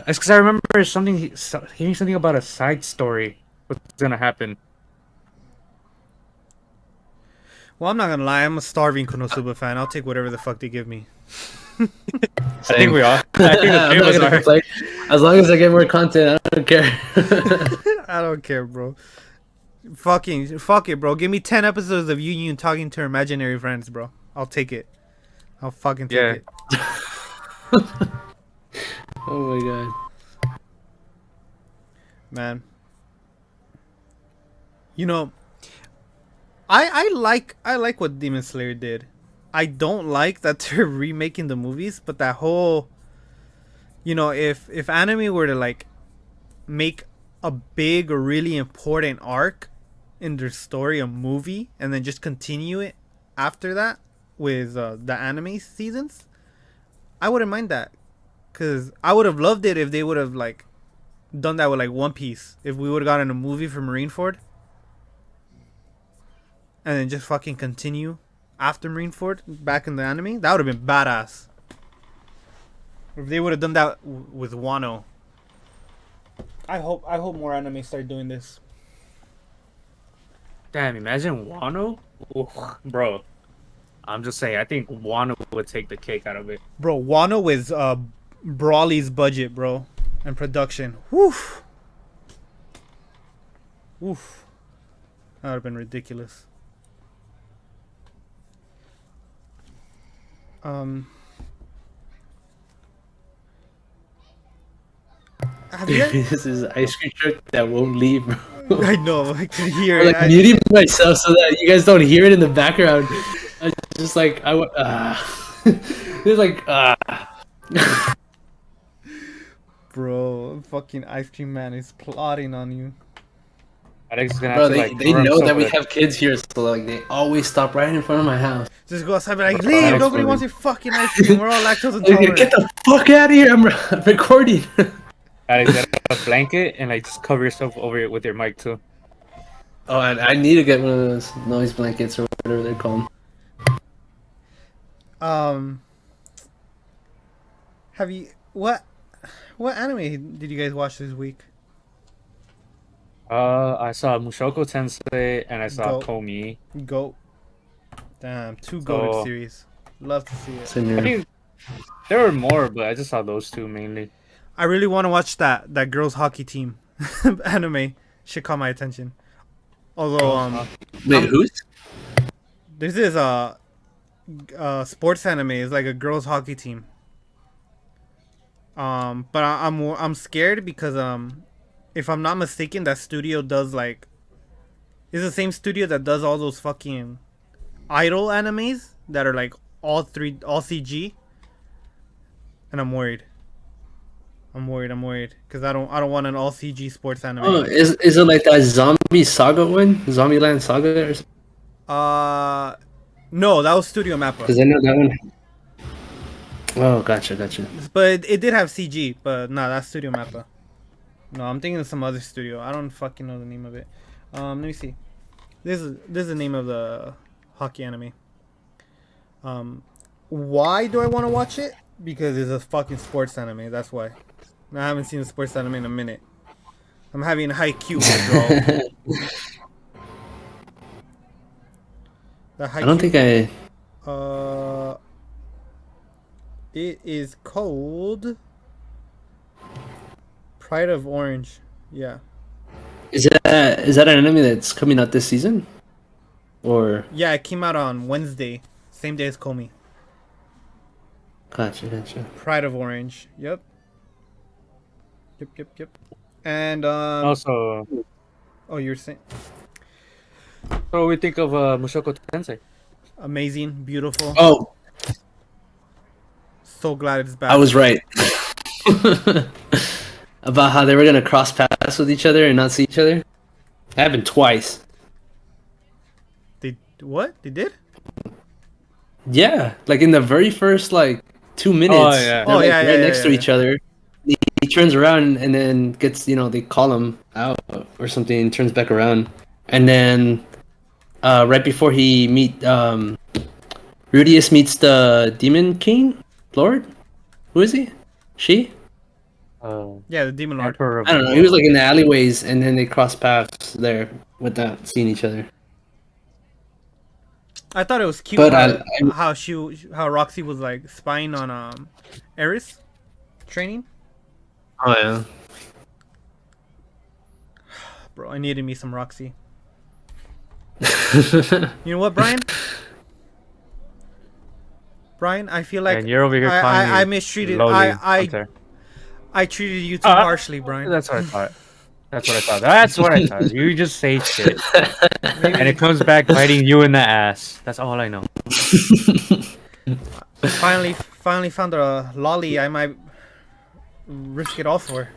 It's because I remember hearing something about a side story. What's gonna happen? Well, I'm not gonna lie. I'm a starving Konosuba fan. I'll take whatever the fuck they give me. I think we all. I think the I'm three of not us gonna are. complain. As long as I get more content, I don't care. I don't care, bro. Fuck it, bro. Give me 10 episodes of Yu talking to her imaginary friends, bro. I'll take it. I'll fucking take Yeah. it. Oh my god. Man. You know, I like what Demon Slayer did. I don't like that they're remaking the movies, but that whole, if anime were to like make a big or really important arc in their story a movie and then just continue it after that with the anime seasons, I wouldn't mind that, because I would have loved it if they would have like done that with like One Piece. If we would have gotten a movie for Marineford and then just fucking continue after Marineford back in the anime, that would have been badass. If they would have done that with Wano. I hope more anime start doing this. Damn! Imagine Wano, oof, bro. I'm just saying. I think Wano would take the cake out of it. Bro, Wano is Brawly's budget, bro, and production. Woof. Woof. That would have been ridiculous. Have you guys- This is an ice cream truck that won't leave, bro. I know, I can hear I'm it. like muting myself so that you guys don't hear it in the background. I just like it's like Bro, fucking ice cream man is plotting on you. Alex is gonna bro, have to like. they cover know himself that we with- have kids here, so like they always stop right in front of my house. Just go outside and be like, leave, Alex, nobody bro. wants your fucking ice cream. We're all lactose Like, intolerant. get the fuck out of here! I'm recording. Alex, get a blanket and like just cover yourself over it with your mic too. Oh, and I need to get one of those noise blankets or whatever they're called. Have you what anime did you guys watch this week? I saw Mushoko Tensei and I saw Go. Komi. Goat. Damn, two goated So- series. Love to see it. Same I here. think there were more, but I just saw those two mainly. I really want to watch that girls hockey team anime. Should caught my attention. Although Wait, who's? there's this sports anime. It's like a girls hockey team. But I'm scared because if I'm not mistaken, that studio does like, it's the same studio that does all those fucking idol animes that are like all CG. And I'm worried because I don't want an all CG sports anime. Oh, is it like that Zombie Saga one? Zombieland Saga or something? No, that was Studio Mappa. Because I know that one. Oh, gotcha. But it did have CG, but no, that's Studio Mappa. No, I'm thinking of some other studio. I don't fucking know the name of it. Let me see. This is the name of the hockey anime. Why do I want to watch it? Because it's a fucking sports anime. That's why. I haven't seen a sports anime in a minute. I'm having Haikyuu withdrawal. I don't think I. It is called Pride of Orange. Yeah. Is that an anime that's coming out this season? Or Yeah, it came out on Wednesday, same day as Komi. gotcha. Pride of Orange. Yep. And Also, oh, you're saying what do we think of Mushoko Tensei? amazing, beautiful. Oh, So glad it's back. I was right about how they were gonna cross paths with each other and not see each other. That happened twice. They what? They did? Yeah, like in the very first like 2 minutes. Oh, yeah. They're, Oh, like, yeah, right yeah, next yeah, to yeah. each other. He turns around and then gets, they call him out or something, and turns back around, and then right before he Rudius meets the Demon King, Lord? Who is he? She? Yeah, the demon lord. Emperor of I don't know. He was like in the alleyways, and then they crossed paths there without seeing each other. I thought it was cute But how Roxy was like spying on Eris training. Oh yeah. Bro, I needed me some Roxy. You know what, Brian? Brian, I feel like and you're over here calling I me mistreated. lowly I hunter. I treated you too harshly, Brian. That's what I thought. That's what I thought. That's what I thought. You just say shit, and it comes back biting you in the ass. That's all I know. Finally found a lolly I might risk it all for.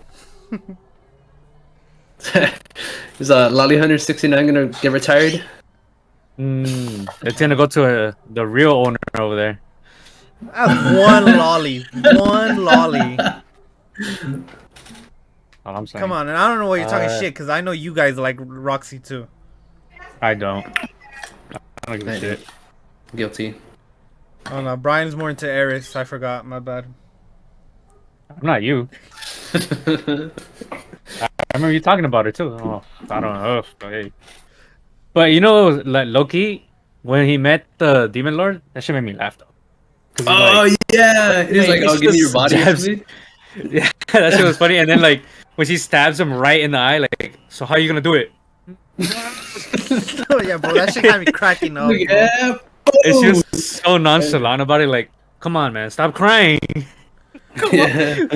Is Lolly Hunter 69 gonna get retired? It's gonna go to the real owner over there. I have one lolly. One lolly. All I'm saying. Come on, and I don't know why you're talking Uh, shit, because I know you guys like Roxy too. I don't. I don't give a shit. Guilty. Oh no, Brian's more into Eris. I forgot. My bad. I'm not you. I remember you talking about it too. Oh, I don't know. But hey. But you know, like Loki, when he met the Demon Lord, that shit made me laugh though. 'Cause he's Oh like, yeah, he's like, he "I'll give me your just body." or jabs- something. Yeah, that shit was funny. And then like when she stabs him right in the eye, like, so how are you gonna do it? Oh yeah, bro, that shit had me cracking up. Bro. Yeah. It's just so nonchalant about it. Like, come on, man, stop crying. Yeah.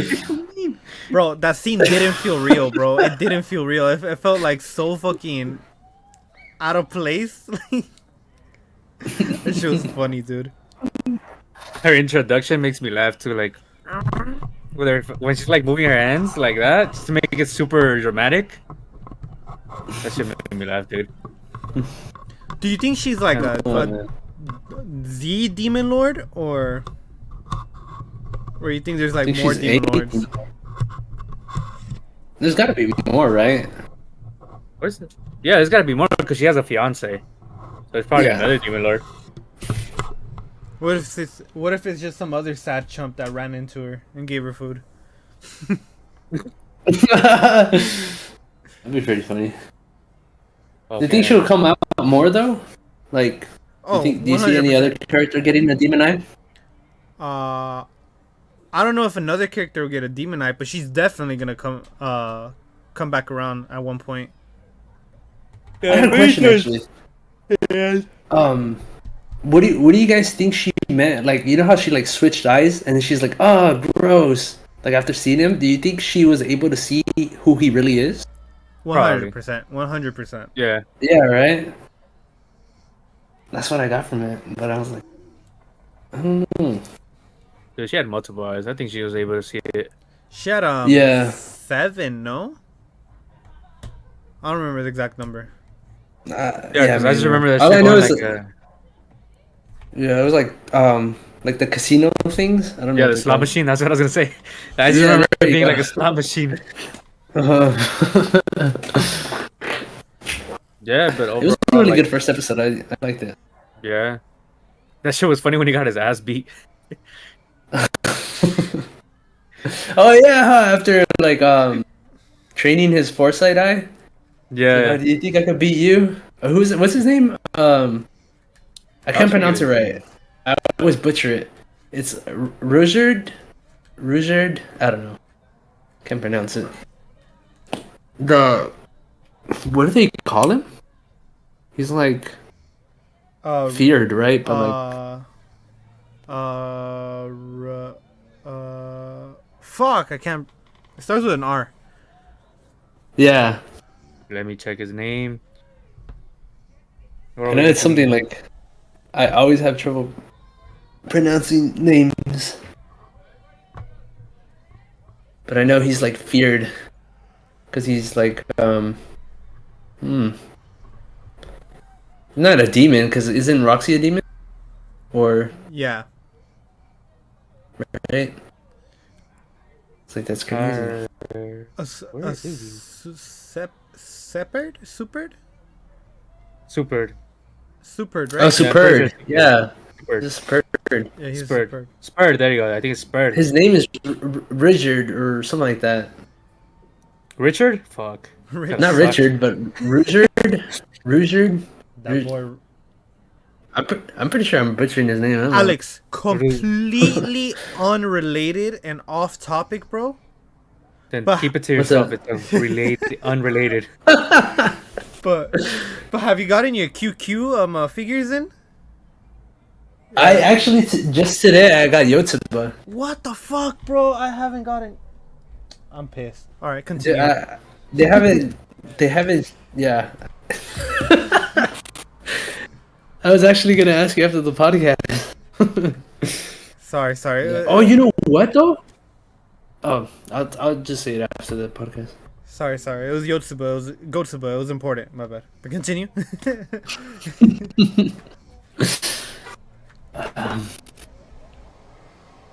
Bro, that scene didn't feel real, bro. It didn't feel real. It felt like so fucking out of place. That shit was funny, dude. Her introduction makes me laugh too. Like, with her when she's like moving her hands like that, just to make it super dramatic. That shit made me laugh, dude. Do you think she's like a the demon lord, or you think there's like Think more she's demon a- lords? There's got to be more, right? Where's it? Yeah, there's gotta be more because she has a fiance. So it's probably Yeah. another demon lord. What if it's just some other sad chump that ran into her and gave her food? That'd be pretty funny. Do you think she'll come out more though? Like, Oh, do you see any other 100%. character getting a demon eye? I don't know if another character will get a demon eye, but she's definitely gonna come back around at one point. I had a question actually. What do you guys think she meant? Like, you know how she like switched eyes and then she's like, "Oh, gross." Like after seeing him, do you think she was able to see who he really is? 100%. 100%. Yeah. Yeah, right. That's what I got from it, but I was like, I don't know. Dude, she had multiple eyes. I think she was able to see it. She had Yeah. 7, no? I don't remember the exact number. Yeah, because I just remember that All shit I know going is like yeah, it was like the casino things. I don't know. yeah, what the they're slot called. machine. That's what I was gonna say. I just Yeah, remember there it you being go. like a slot machine. Yeah, but overall, It was a really like, good first episode. I liked it. yeah, that shit was funny when he got his ass beat. Oh yeah, huh, after like training his foresight eye. Yeah, Do you think I could beat you? Who's it? What's his name? I can't pronounce it right. I always butcher it. It's Rugerd. I don't know. Can't pronounce it. What do they call him? He's like feared, right? But fuck, I can't. It starts with an R. yeah, let me check his name. I know it's something like. I always have trouble pronouncing names, but I know he's like feared because he's like not a demon, because isn't Roxy a demon? Or Yeah. right? It's like that's crazy. Where is he? Supered? Supered. Supered, right? Oh, superb. Yeah, Yeah, Supered. just superb. Spurred. Yeah, he's Spurred. superb. Spurred. There you go. I think it's Spurred. His name is Richard or something like that. Richard? Fuck. Rich. Not Sucks. Richard, but Rugerd. That boy. I'm pretty sure I'm butchering his name. I don't know. Alex, completely unrelated and off topic, bro. Then But- keep it to What's yourself. that? It's unrelated. But have you gotten your QQ figures in? I actually just today I got Yotsuba. What the fuck, bro? I haven't gotten. I'm pissed. All right, continue. They haven't. They haven't. Yeah. I was actually gonna ask you after the podcast. Sorry. Oh, you know what though? Oh, I'll just say it after the podcast. Sorry. It was Yotsuba. It was Gotsuba. It was important. My bad. But continue.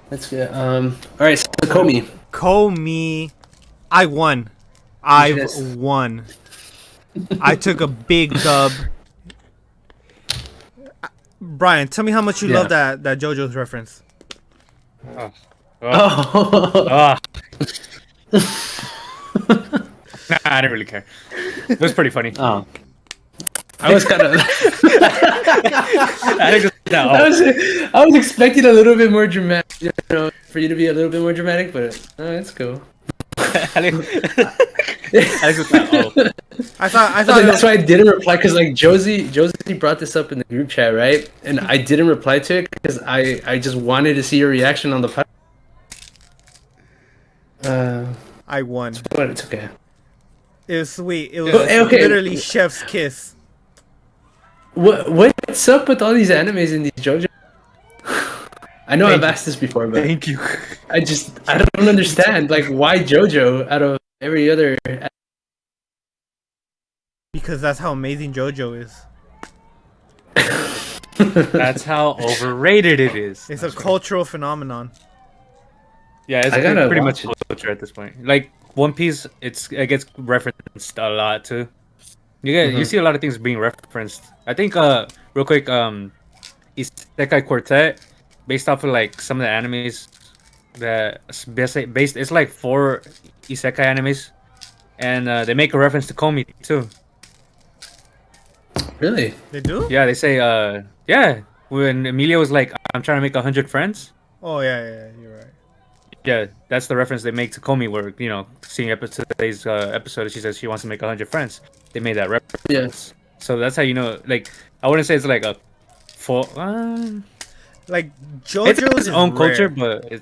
That's good. All right, so Komi. I won. I've Yes. won. I took a big dub. Brian, tell me how much you Yeah. love that JoJo's reference. Oh. Oh. Ah. Nah, I didn't really care. It was pretty funny. Oh. I was kind of. I think it's no. I was expecting a little bit more dramatic, you know, for you to be a little bit more dramatic, but it's cool. I think it's not. Oh. I thought Like, that's why I didn't reply because like Josie brought this up in the group chat, right? And I didn't reply to it because I just wanted to see your reaction on the podcast. I won. But it's okay. It was sweet. It was Okay. literally chef's kiss. What's up with all these animes in these JoJo? I know I've asked this before, but Thank you. I don't understand like why JoJo out of every other. Because that's how amazing JoJo is. That's how overrated it is. It's a cultural phenomenon. Yeah, it's I gotta pretty watch much culture at this point. Like One Piece, it gets referenced a lot too. You see a lot of things being referenced. I think real quick, Isekai Quartet, based off of like some of the animes that based it's like 4 Isekai animes, and they make a reference to Komi too. Really? They do? Yeah, they say yeah, when Emilia was like, I'm trying to make 100 friends. Oh yeah, you're right. Yeah, that's the reference they make to Komi, where, you know, seeing today's episode, she says she wants to make 100 friends. They made that reference. Yes. So that's how you know, like, I wouldn't say it's like a full. Like It's JoJo's its own is culture, rare. but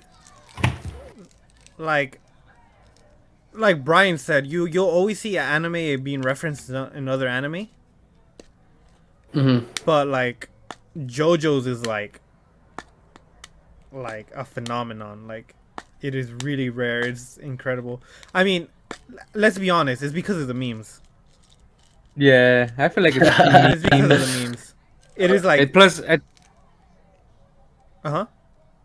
like Brian said, you'll always see an anime being referenced in other anime, but like JoJo's is like a phenomenon. Like it is really rare. It's incredible. I mean, let's be honest. It's because of the memes. yeah, I feel like it's. It's because of the memes. It is like Plus,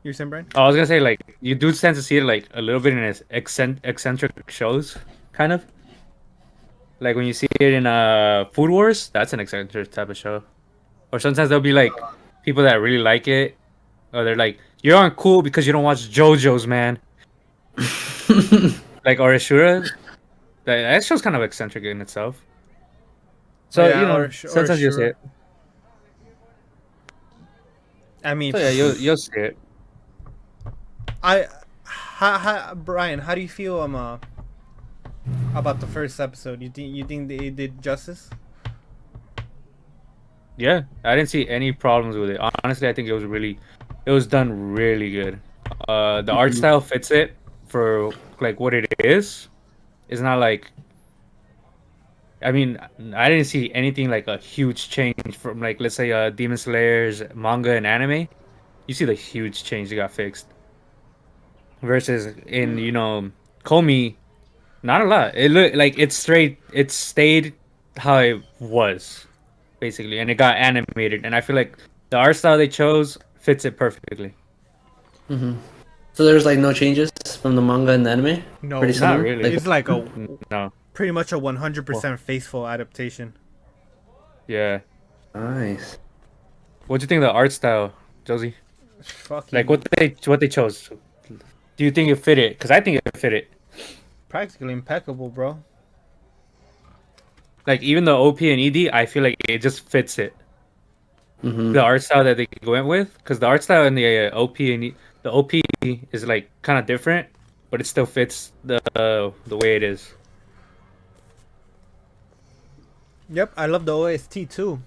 You're saying, Brian? I was gonna say, like, you do tend to see it like a little bit in its eccentric shows, kind of. Like when you see it in Food Wars, that's an eccentric type of show. Or sometimes there'll be like people that really like it, or they're like, "You aren't cool because you don't watch JoJo's, man." Like Orishura, that show's kind of eccentric in itself. So Yeah, you know, or sometimes you'll see it. I mean, So yeah, you'll see it. Brian, how do you feel about the first episode? You think they did justice? Yeah, I didn't see any problems with it. Honestly, I think it was done really good. The art style fits it for like what it is. It's not like, I mean, I didn't see anything like a huge change from, like, let's say Demon Slayer's manga and anime. You see the huge change that got fixed. Versus in, you know, Komi, not a lot. It looked like it stayed how it was, basically, and it got animated. And I feel like the art style they chose fits it perfectly. So there's like no changes from the manga and the anime? No, Pretty Not similar? really. Like, it's like a No. pretty much a 100% faithful adaptation. Yeah. nice. What'd you think of the art style, Josie? Fucking Like what they chose. Do you think it fit it? Because I think it fit it. practically impeccable, bro. Like even the OP and ED, I feel like it just fits it. Mm-hmm. The art style that they went with, because the art style in the OP and the OP is like kind of different, but it still fits the way it is. Yep, I love the OST too.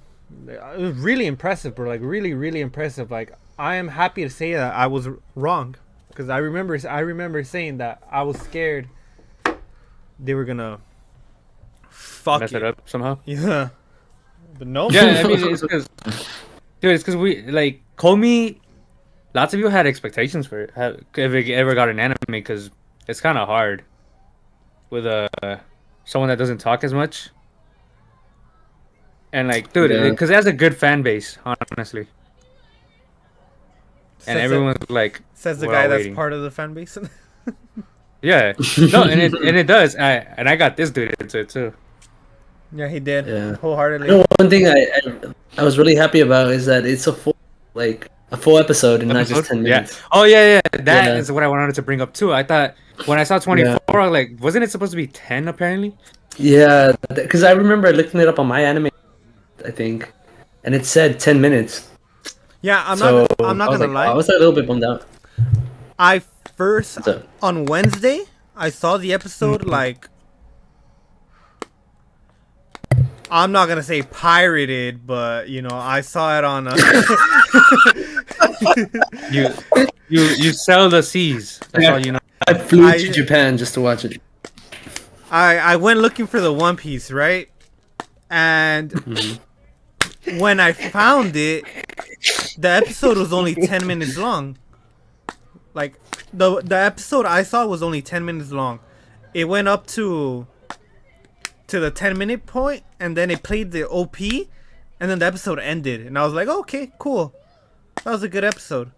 It was really impressive, bro. Like really, really impressive. Like I am happy to say that I was wrong, because I remember saying that I was scared they were gonna fuck Mess it. it up somehow. Yeah, but no. Yeah, I mean it's because, dude, it's because we like Komi. Lots of you had expectations for it. If it ever got an anime, because it's kind of hard with someone that doesn't talk as much. And like, dude, Yeah. because it has a good fan base, honestly. And everyone's like, Says the we're guy all that's waiting. part of the fan base. Yeah, no, and it does. I got this dude into it too. Yeah, he did. Yeah. Wholeheartedly. You know, one thing I was really happy about is that it's a full episode and not just 10 Yeah. minutes. Oh yeah. That is Yeah. what I wanted to bring up too. I thought when I saw 24, Yeah. I was like, wasn't it supposed to be 10 apparently? Yeah, because I remember looking it up on my anime, I think, and it said 10 minutes. Yeah, I'm So not I was gonna like, lie. I was a little bit bummed out. I first What's up? on Wednesday I saw the episode like I'm not gonna say pirated, but you know I saw it on. You sell the seas. That's all you know. I flew I- to Japan just to watch it. I went looking for the One Piece, right? And when I found it, the episode was only 10 minutes long. Like the episode I saw was only 10 minutes long. It went up to the 10-minute point, and then it played the OP, and then the episode ended. And I was like, okay, cool. That was a good episode.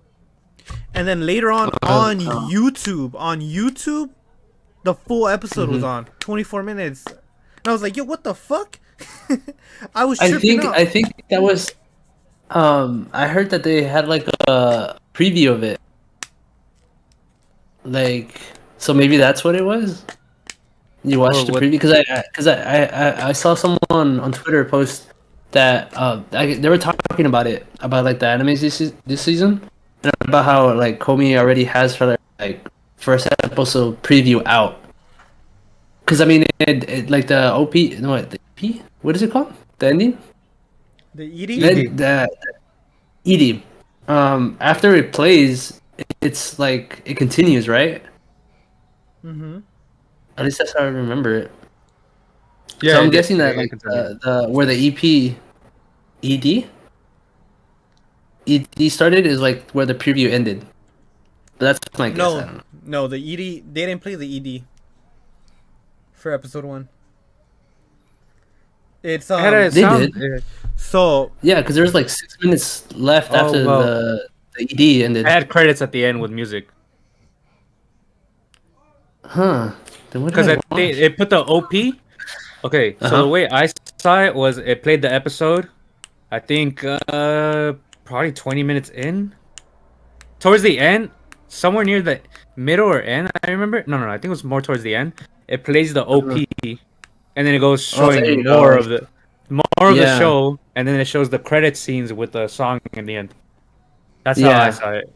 And then later on YouTube, the full episode was on 24 minutes. And I was like, yo, what the fuck? I was tripping out. I think that was. I heard that they had like a preview of it. Like, so maybe that's what it was. You watched the what- preview because I saw someone on Twitter post that they were talking about it, about like the animes this season, and about how like Komi already has her like first episode preview out. Because I mean, it like the OP, no, the EP, what is it called? The ending? The ED? The ED. After it plays, it's like it continues, right? Mm-hmm. At least that's how I remember it. Yeah, So I'm it guessing did. that Yeah, like continue. the where the ED started is like where the preview ended. But that's my guess. I don't know. No, the ED. They didn't play the ED for episode 1. It's Had a They sound- did. so Yeah, because there's like 6 minutes left Oh, after well. the ED ended. I had credits at the end with music Huh? Then what did because I watch? it put the OP. Okay, so Uh-huh. the way I saw it was it played the episode. I think probably 20 minutes in. Towards the end, somewhere near the middle or end, I remember. No, I think it was more towards the end. It plays the OP, and then it goes Oh, there showing you go. more of the the Yeah. show, and then it shows the credit scenes with the song in the end. That's how I Yeah. saw it.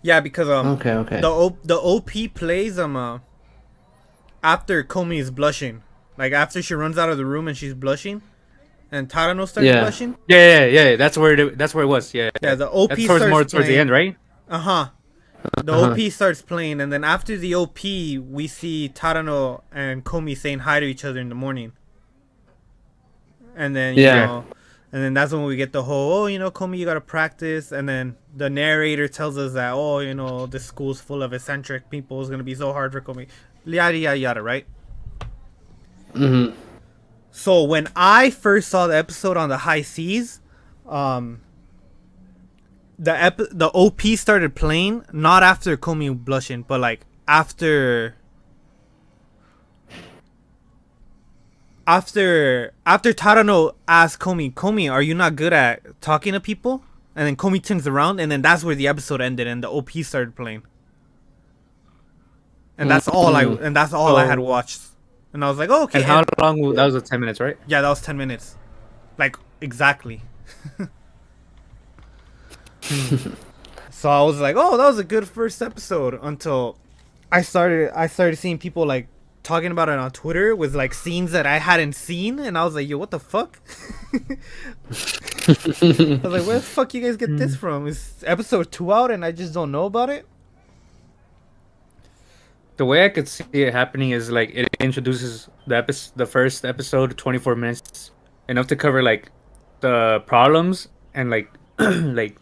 yeah, because Okay. the OP plays after Komi is blushing, like after she runs out of the room and she's blushing, and Tarano starts Yeah. blushing. Yeah. That's where it was. Yeah. Yeah, the OP That's towards starts more towards the playing. end, right? The OP starts playing, and then after the OP, we see Tarano and Komi saying hi to each other in the morning. And then, Yeah. and then that's when we get the whole, Komi, you gotta practice. And then the narrator tells us that, this school's full of eccentric people. It's gonna be so hard for Komi. Yada, yada, yada, right? Mm-hmm. So when I first saw the episode on the high seas, the OP started playing not after Komi blushing, but like after Tarano asked Komi, are you not good at talking to people? and then Komi turns around, and then that's where the episode ended, and the OP started playing. And that's all I had watched. And I was like, oh, okay. And how long? That was 10 minutes, right? Yeah, that was 10 minutes. Like, exactly. So I was like, oh, that was a good first episode, until I started seeing people like talking about it on Twitter with like scenes that I hadn't seen, and I was like, yo, what the fuck? I was like, where the fuck you guys get this from? Is episode 2 out and I just don't know about it? The way I could see it happening is like it introduces the first episode 24 minutes, enough to cover like the problems and like like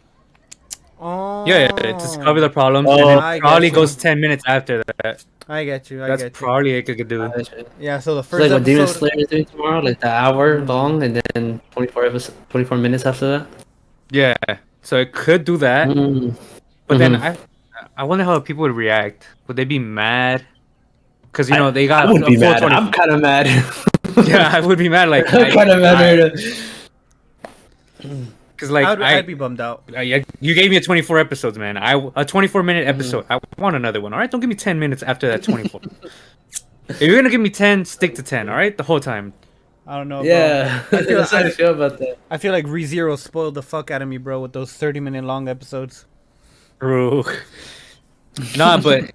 Oh, yeah, just cover the problems, Oh, and then I probably get you. goes 10 minutes after that. I get you. That's probably what I could do. Yeah, so the It's first like what Demon episode. Slayer is doing tomorrow, like the hour long, and then 24 minutes after that. Yeah, so it could do that, but then I wonder how people would react. Would they be mad? Because you know they got I would a be full mad. 20 I'm kind of mad. Yeah, I would be mad. Like I'm kind of mad right now. because like I'd be bummed out. you gave me a 24 episodes, man. A 24-minute episode. I want another one. All right, don't give me 10 minutes after that 24. If you're gonna give me 10, stick to 10. All right, the whole time. I don't know. Yeah, Bro. that's how I feel about that. I feel like ReZero spoiled the fuck out of me, bro, with those 30-minute long episodes. Bro. Nah, but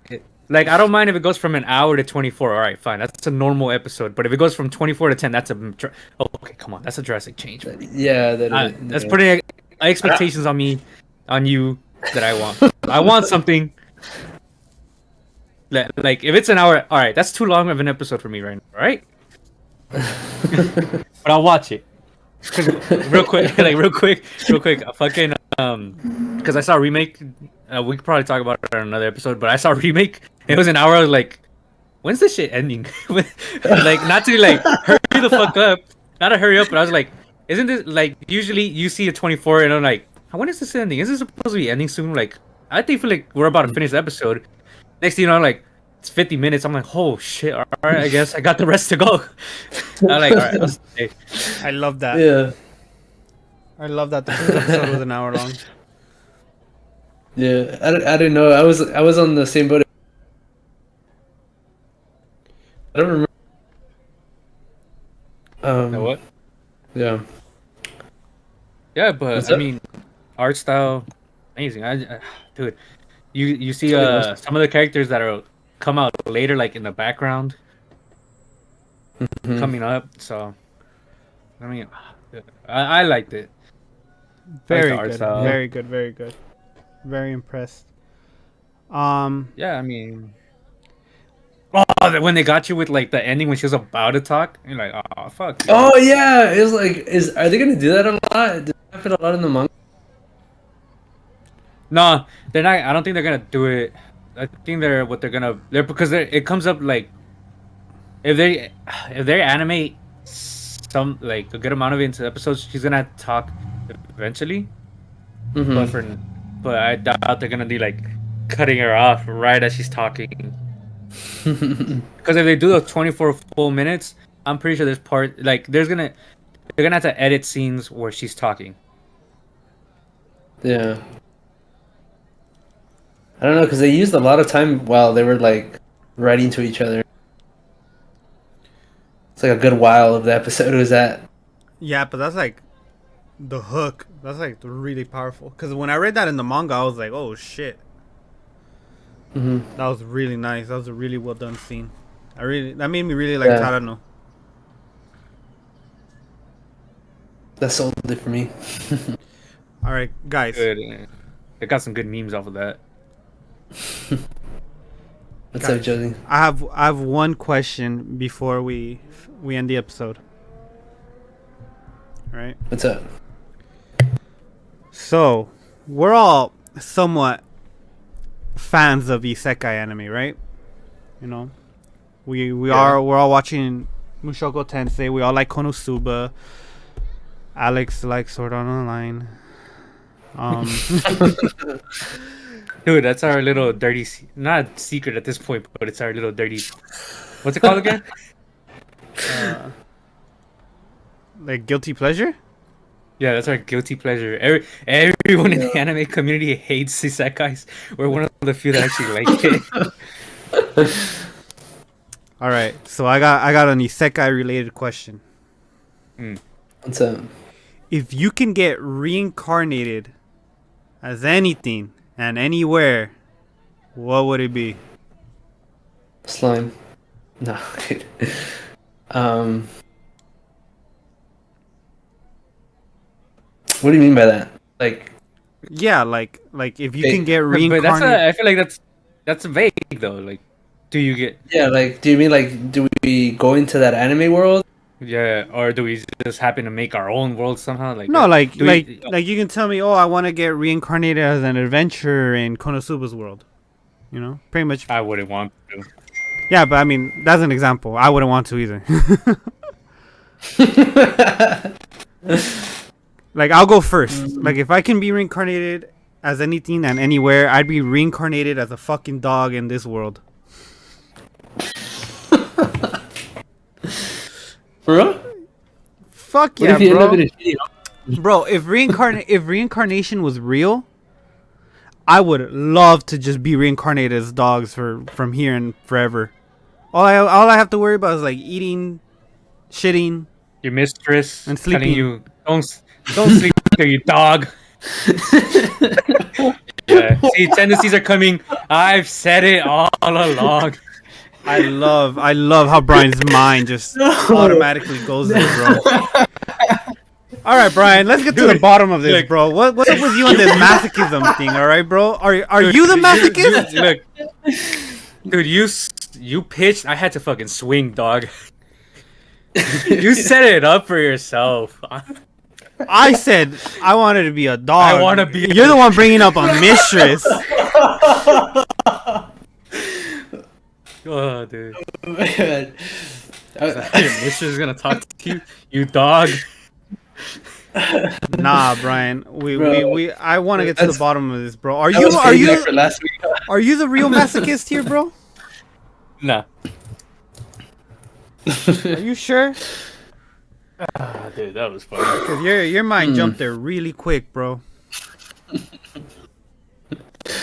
like I don't mind if it goes from an hour to 24. All right, fine. That's a normal episode. But if it goes from 24 to 10, that's okay. Come on, that's a drastic change. Man. Yeah, That's putting expectations on you that I want. I want something. Like if it's an hour, all right, that's too long of an episode for me right now. All right. But I'll watch it. real quick, fucking because I saw a remake. We could probably talk about it on another episode, but I saw a remake. It was an hour. I was like, when's this shit ending? Like, not to like hurry the fuck up, not to hurry up, but I was like, isn't this like usually you see a 24 and I'm like, when is this ending? Is this supposed to be ending soon? Like, I think feel like we're about to finish the episode. Next thing you know, I'm like, it's 50 minutes. I'm like, oh shit! All right, I guess I got the rest to go. I'm like, all right, let's stay. I love that. Yeah, I love that the first episode was an hour long. yeah. I didn't know. I was on the same boat. I don't remember. What? Yeah. Yeah, but What's I up? mean, art style, amazing. Dude, you see Pretty much. some of the characters that are come out later, like in the background, coming up. So, I mean, I liked it. Very the art good. style. Very good. Very good. Very impressed. Yeah, I mean, when they got you with like the ending when she was about to talk, you're like, oh fuck. dude." Oh yeah, it was like, are they gonna do that a lot? Does that happen a lot in the manga? No, they're not. I don't think they're gonna do it. I think they're because it comes up like if they animate some like a good amount of it into episodes, she's gonna have to talk eventually. But I doubt they're gonna be like cutting her off right as she's talking. Because if they do the 24 full minutes, I'm pretty sure there's they're gonna have to edit scenes where she's talking. Yeah. I don't know, because they used a lot of time while they were like writing to each other. It's like a good while of the episode was that. Yeah, but that's like the hook. That's like really powerful. Because when I read that in the manga, I was like, oh shit. That was really nice. That was a really well done scene. That made me really like Tarano. That sold it for me. All right, guys. Good. They got some good memes off of that. What's up, Josie? I have one question before we end the episode. All right. What's up? So we're all somewhat fans of isekai anime, right? You know, we're all watching Mushoko Tensei. We all like Konosuba. Alex likes Sword Art Online. Dude, that's our little dirty, not secret at this point, but it's our little dirty. What's it called again? Like guilty pleasure? Yeah, that's our guilty pleasure. Everyone in the anime community hates isekais. We're one of the few that actually like it. All right, so I got an isekai related question. What's up? If you can get reincarnated as anything and anywhere, what would it be? Slime. No. um. What do you mean by that? Like, Yeah, like if you Hey, can get But that's reincarnated. I feel like that's vague though. Like, do you get yeah, like, do you mean like, do we go into that anime world? or do we just happen to make our own world somehow? Like, No, like do like we, like you can tell me, oh, I want to get reincarnated as an adventurer in Konosuba's world. You know, pretty much. I wouldn't want to. Yeah, but I mean, that's an example. I wouldn't want to either. Like, I'll go first. Like, if I can be reincarnated as anything and anywhere, I'd be reincarnated as a fucking dog in this world. For real? Fuck What yeah, if you end up bro. in a shitty Bro, if reincarnation was real, I would love to just be reincarnated as dogs from here and forever. All I have to worry about is like eating, shitting. Your mistress And telling sleeping. you don't sleep there, you dog. Yeah, see, tendencies are coming. I've said it all along. I love how Brian's mind just automatically goes there, bro. All right, Brian, let's get to the bottom of this, look. bro. What's up with you and this masochism thing? All right, bro. Are you the masochist? Look, dude, you pitched. I had to fucking swing, dog. You set it up for yourself. I said I wanted to be a dog. I wanna be- You're the one bringing up a mistress. Oh, dude. Man. Your mistress is gonna talk to you, you dog. Nah, Brian. Bro, We I want to get to the that's- bottom of this, bro. Are I was you saving that for last week. are you the real masochist here, bro? Nah. Are you sure? Ah, dude, that was fun. Cause your mind jumped there really quick, bro.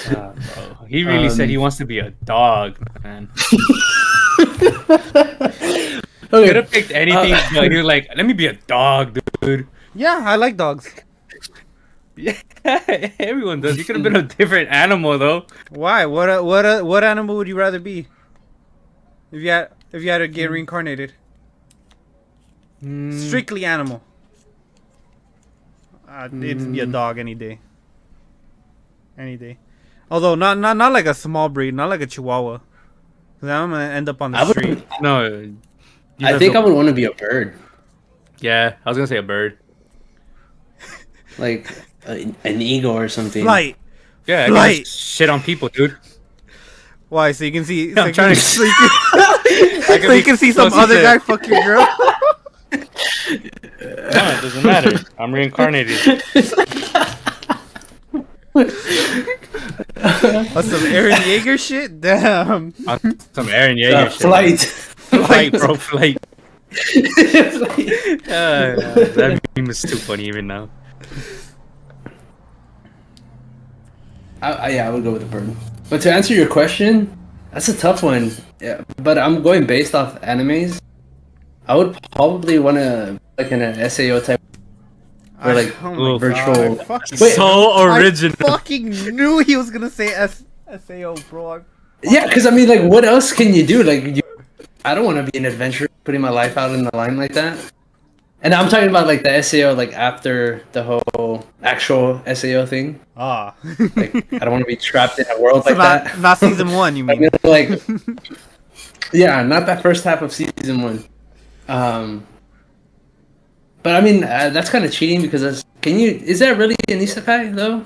Bro. He really said he wants to be a dog, man. Could Okay. have picked anything, but he was like, "Let me be a dog, dude." Yeah, I like dogs. Yeah, everyone does. You could have been a different animal, though. Why? What animal would you rather be? If you had to get reincarnated, strictly animal. It'd be a dog any day. Any day. Although not like a small breed, not like a Chihuahua. Cause I'm gonna end up on the I would- street. No, I think I would want to be a bird, Yeah, I was gonna say a bird. like an eagle or something. Flight. Yeah, I can Flight. just shit on people, dude. Why? So you can see. I'm trying to- So you can see some closer other to- guy fuck your girl. No, it doesn't matter. I'm reincarnated. That's some Aaron Yeager shit. Damn. On some Aaron Yeager shit. Flight. Flight, bro, flight. That meme is too funny even now. Yeah, I would go with the bird. But to answer your question, that's a tough one. Yeah, but I'm going based off animes. I would probably want to like in an SAO type, or like Oh my virtual. God, I fucking, Wait, So original. I fucking knew he was gonna say SAO, bro. Yeah, because I mean, like, what else can you do? Like, I don't want to be an adventurer putting my life out in the line like that. And I'm talking about like the SAO, like after the whole actual SAO thing. Ah. Like, I don't want to be trapped in a world So like that. not season 1, you I mean? mean, like, yeah, not that first half of season 1. But I mean, that's kind of cheating because is that really an isekai though?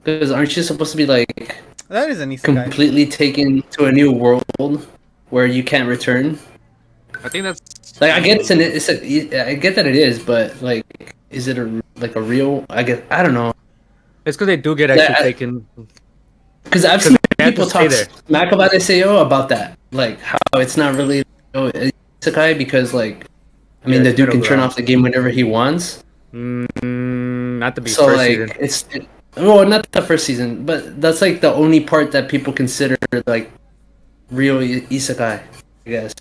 Because aren't you supposed to be like That is an isekai. completely taken to a new world where you can't return? I think that's Like, I get I get that it is, but like, is it a real? I don't know. it's because they do get actually Yeah, taken. Because I've seen they have to people stay talk there. smack about SAO about that, like how it's not really isekai because like, I mean, Yeah, the it's dude can middle turn ground. off the game whenever he wants. not to be So first like season. well, not the first season, but that's like the only part that people consider like real isekai, I guess.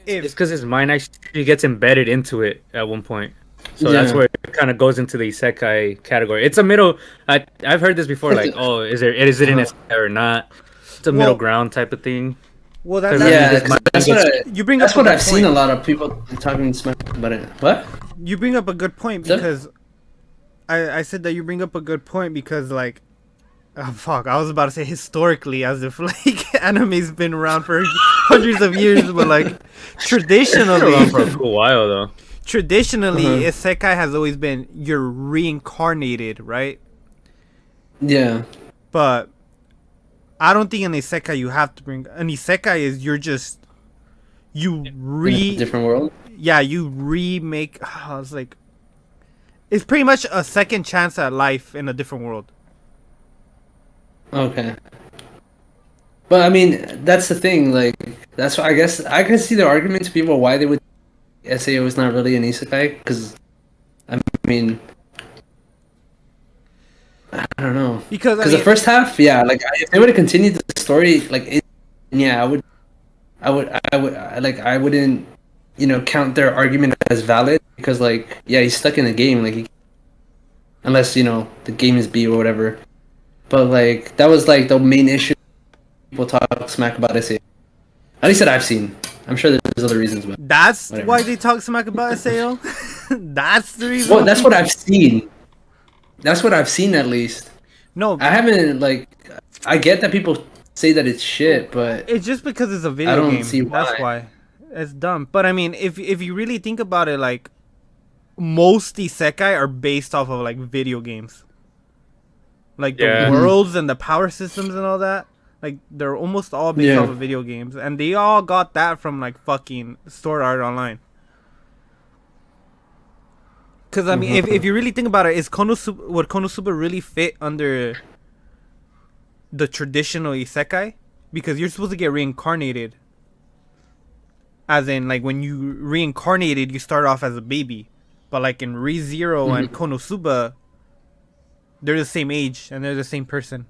It's because his mind actually gets embedded into it at one point. So that's Yeah. where it kind of goes into the isekai category. It's a middle. I've heard this before. Like, oh, is it an Uh-huh. isekai or not? It's a middle Well, ground type of thing. well, Because I that mean, Yeah, his 'cause mind that's gets. you bring up that's a what good I've seen point. a lot of people talking smack about it. What? You bring up a good point Is that- because I said that you bring up a good point because like, oh fuck, I was about to say historically, as if like anime's been around for hundreds of years, but like It's been traditionally, around for a cool while though. traditionally, Uh-huh. isekai has always been you're reincarnated, right? Yeah. But I don't think an isekai you have to bring an isekai is you're just you In a different world. yeah, you remake. I was like, it's pretty much a second chance at life in a different world. Okay. But I mean, that's the thing. Like, that's why I guess I can see the argument to people why they would SAO is not really an isekai because I mean, I don't know. Because I Because mean, the first half, yeah, like if they would have continued the story, like, yeah, I wouldn't, count their argument as valid because, like, yeah, he's stuck in the game, like, unless the game is B or whatever. But like that was like the main issue. People talk smack about SAO. At least that I've seen. I'm sure there's other reasons, but that's whatever. why they talk smack about SAO. That's the reason. well, that's what I've seen. That's what I've seen at least. No, I haven't like. I get that people say that it's shit, but it's just because it's a video don't game. see That's why. why. It's dumb. But I mean, if you really think about it, like most isekai are based off of like video games. Like Yeah. the worlds and the power systems and all that. Like they're almost all based Yeah. off of video games, and they all got that from like fucking Sword Art Online. Because I mean, if you really think about it, would Konosuba really fit under the traditional isekai? Because you're supposed to get reincarnated. As in, like when you reincarnated, you start off as a baby, but like in ReZero and Konosuba, they're the same age and they're the same person.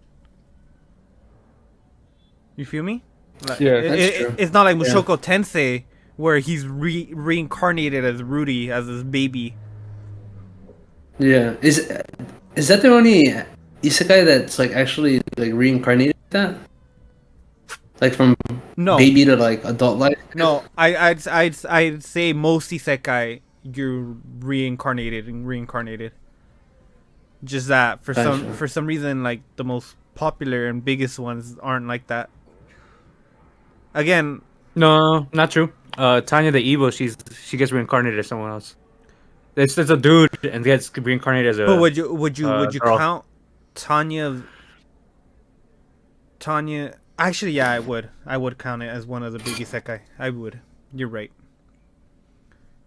You feel me? Like, Yeah, that's true. It's not like Yeah. Mushoko Tensei where he's reincarnated as Rudy as his baby. Yeah, is that the only isekai that's like actually like reincarnated like that? Like from No, baby to like adult life? no. I'd say most isekai you're reincarnated. Just that Gotcha. for some reason like the most popular and biggest ones aren't like that. Again, No, not true. Tanya the Evil, she gets reincarnated as someone else. It's a dude and gets reincarnated as a. but would you girl. count Tanya? Actually, yeah, I would count it as one of the big isekai. I would. You're right.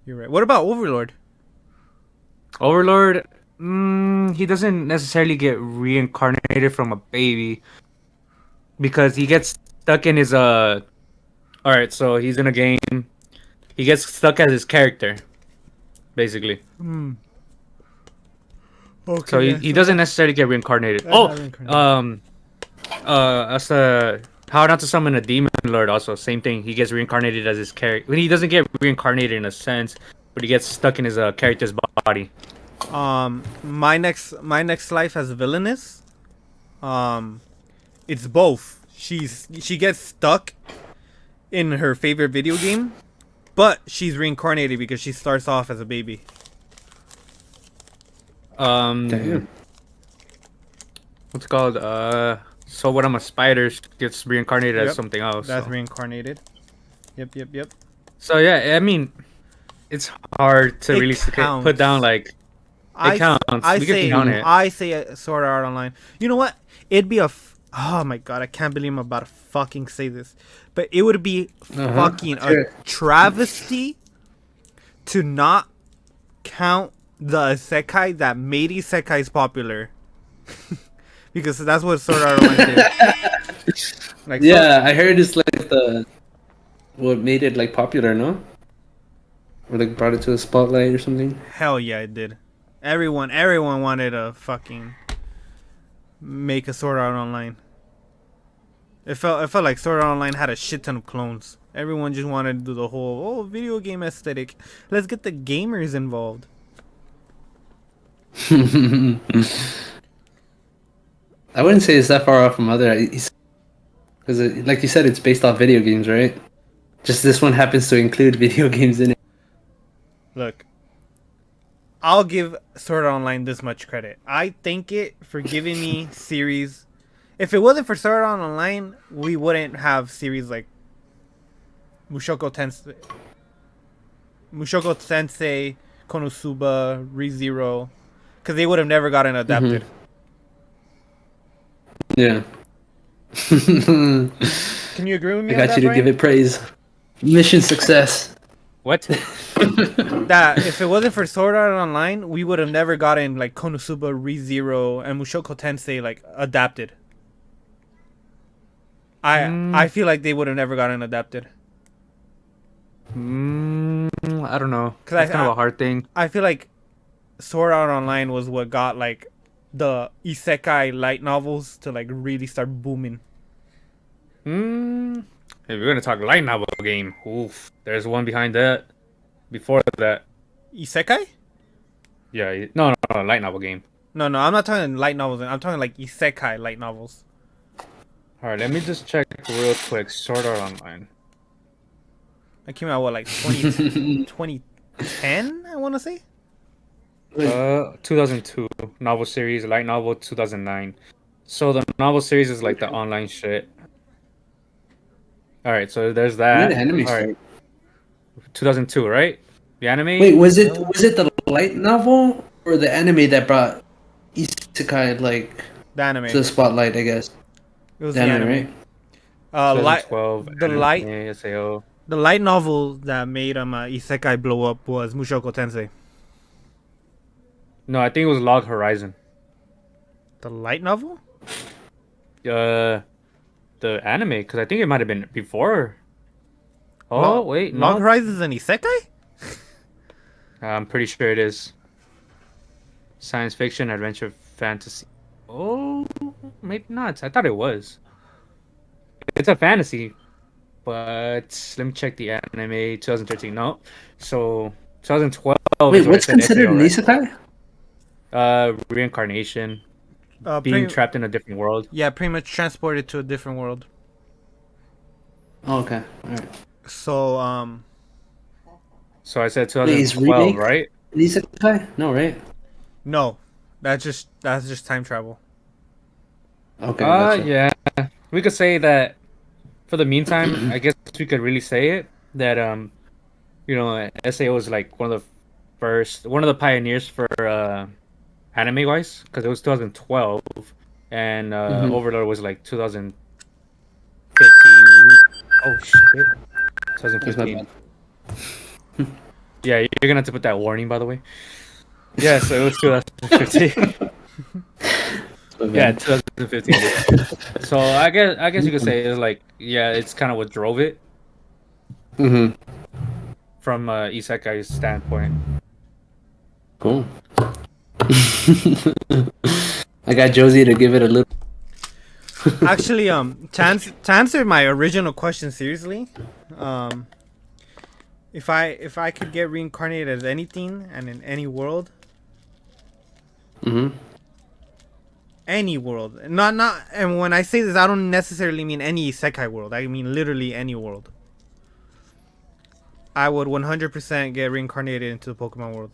What about Overlord? Overlord? He doesn't necessarily get reincarnated from a baby because he gets stuck in his All right, so he's in a game. He gets stuck as his character, basically. Okay. So he doesn't necessarily get reincarnated. That's Oh, not reincarnated. that's the How Not to Summon a Demon Lord. Also, same thing. He gets reincarnated as his character. When he doesn't get reincarnated in a sense, but he gets stuck in his character's body. My next life as villainous, it's both. She gets stuck in her favorite video game, but she's reincarnated because she starts off as a baby. Damn. What's it called? So What I'm a Spider gets reincarnated Yep, as something else. That's so. reincarnated. Yep. So yeah, I mean, it's hard to It really counts. put down like. It counts. We can count it. I say Sword Art Online. You know what? It'd be oh my god, I can't believe I'm about to fucking say this. But it would be fucking a Sure. travesty to not count the isekai that made isekais popular. Because that's what Sword Art Online did. Like, Yeah, I heard it's like what made it like popular, no? Or like brought it to the spotlight or something. hell yeah, it did. Everyone wanted to fucking make a Sword Art Online. It felt like Sword Art Online had a shit ton of clones. Everyone just wanted to do the whole video game aesthetic. Let's get the gamers involved. I wouldn't say it's that far off from other, because like you said, it's based off video games, right? Just this one happens to include video games in it. Look, I'll give Sword Art Online this much credit. I thank it for giving me series. If it wasn't for Sword Art Online, we wouldn't have series like Mushoko Tensei, Konosuba, ReZero, because they would have never gotten adapted. Yeah. Can you agree with me? I got you to give it praise. Mission success. What? That if it wasn't for Sword Art Online, we would have never gotten like Konosuba, ReZero, and Mushoko Tensei like adapted. I feel like they would have never gotten adapted. I don't know. 'Cause That's kind of a hard thing. I feel like Sword Art Online was what got like the isekai light novels to like really start booming. If we're gonna talk light novel game, oof, there's one behind that. Before that, Isekai? yeah, no, light novel game. No, I'm not talking light novels. I'm talking like isekai light novels. All right, let me just check real quick. Sword Art Online. That came out what like 2010, I want to say. 2002 novel series, light novel 2009. So the novel series is like the online shit. All right, so there's that. When did the anime All start? right, 2002, right? The anime. Wait, was it the light novel or the anime that brought isekai like The anime. to the spotlight? I guess. It was The anime, right? Light. 2012. The anime, light. SAO. The light novel that made isekai blow up was Mushoko Tensei. No, I think it was Log Horizon. The light novel? The anime, because I think it might have been before. Oh Log- wait, Log no. Horizon is an isekai? I'm pretty sure it is. Science fiction, adventure, fantasy. Oh, maybe not. I thought it was. It's a fantasy, but let me check the anime. 2013. No, so 2012. Wait, is when what's I said considered SAO, an right? isekai? Reincarnation, being trapped in a different world. Yeah, pretty much transported to a different world. Oh, okay, all right. So So I said Wait, is 2012, remake right? an isekai? No, right? no, that's just time travel. Okay. Gotcha. Yeah, we could say that. For the meantime, I guess we could really say it that SAO was like one of the pioneers for anime wise, because it was 2012, and Overlord was like 2015. Oh shit, That's my 2015. bad. Yeah, you're gonna have to put that warning, by the way. Yeah, so it was 2015. Yeah, 2015. So I guess you could say it's like, yeah, it's kind of what drove it Mm-hmm. from Isekai's standpoint. Cool. I got Josie to give it a little. Actually, to answer my original question seriously, if I could get reincarnated as anything and in any world, Mm-hmm. any world, not and when I say this, I don't necessarily mean any isekai world. I mean literally any world. I would 100% get reincarnated into the Pokemon world.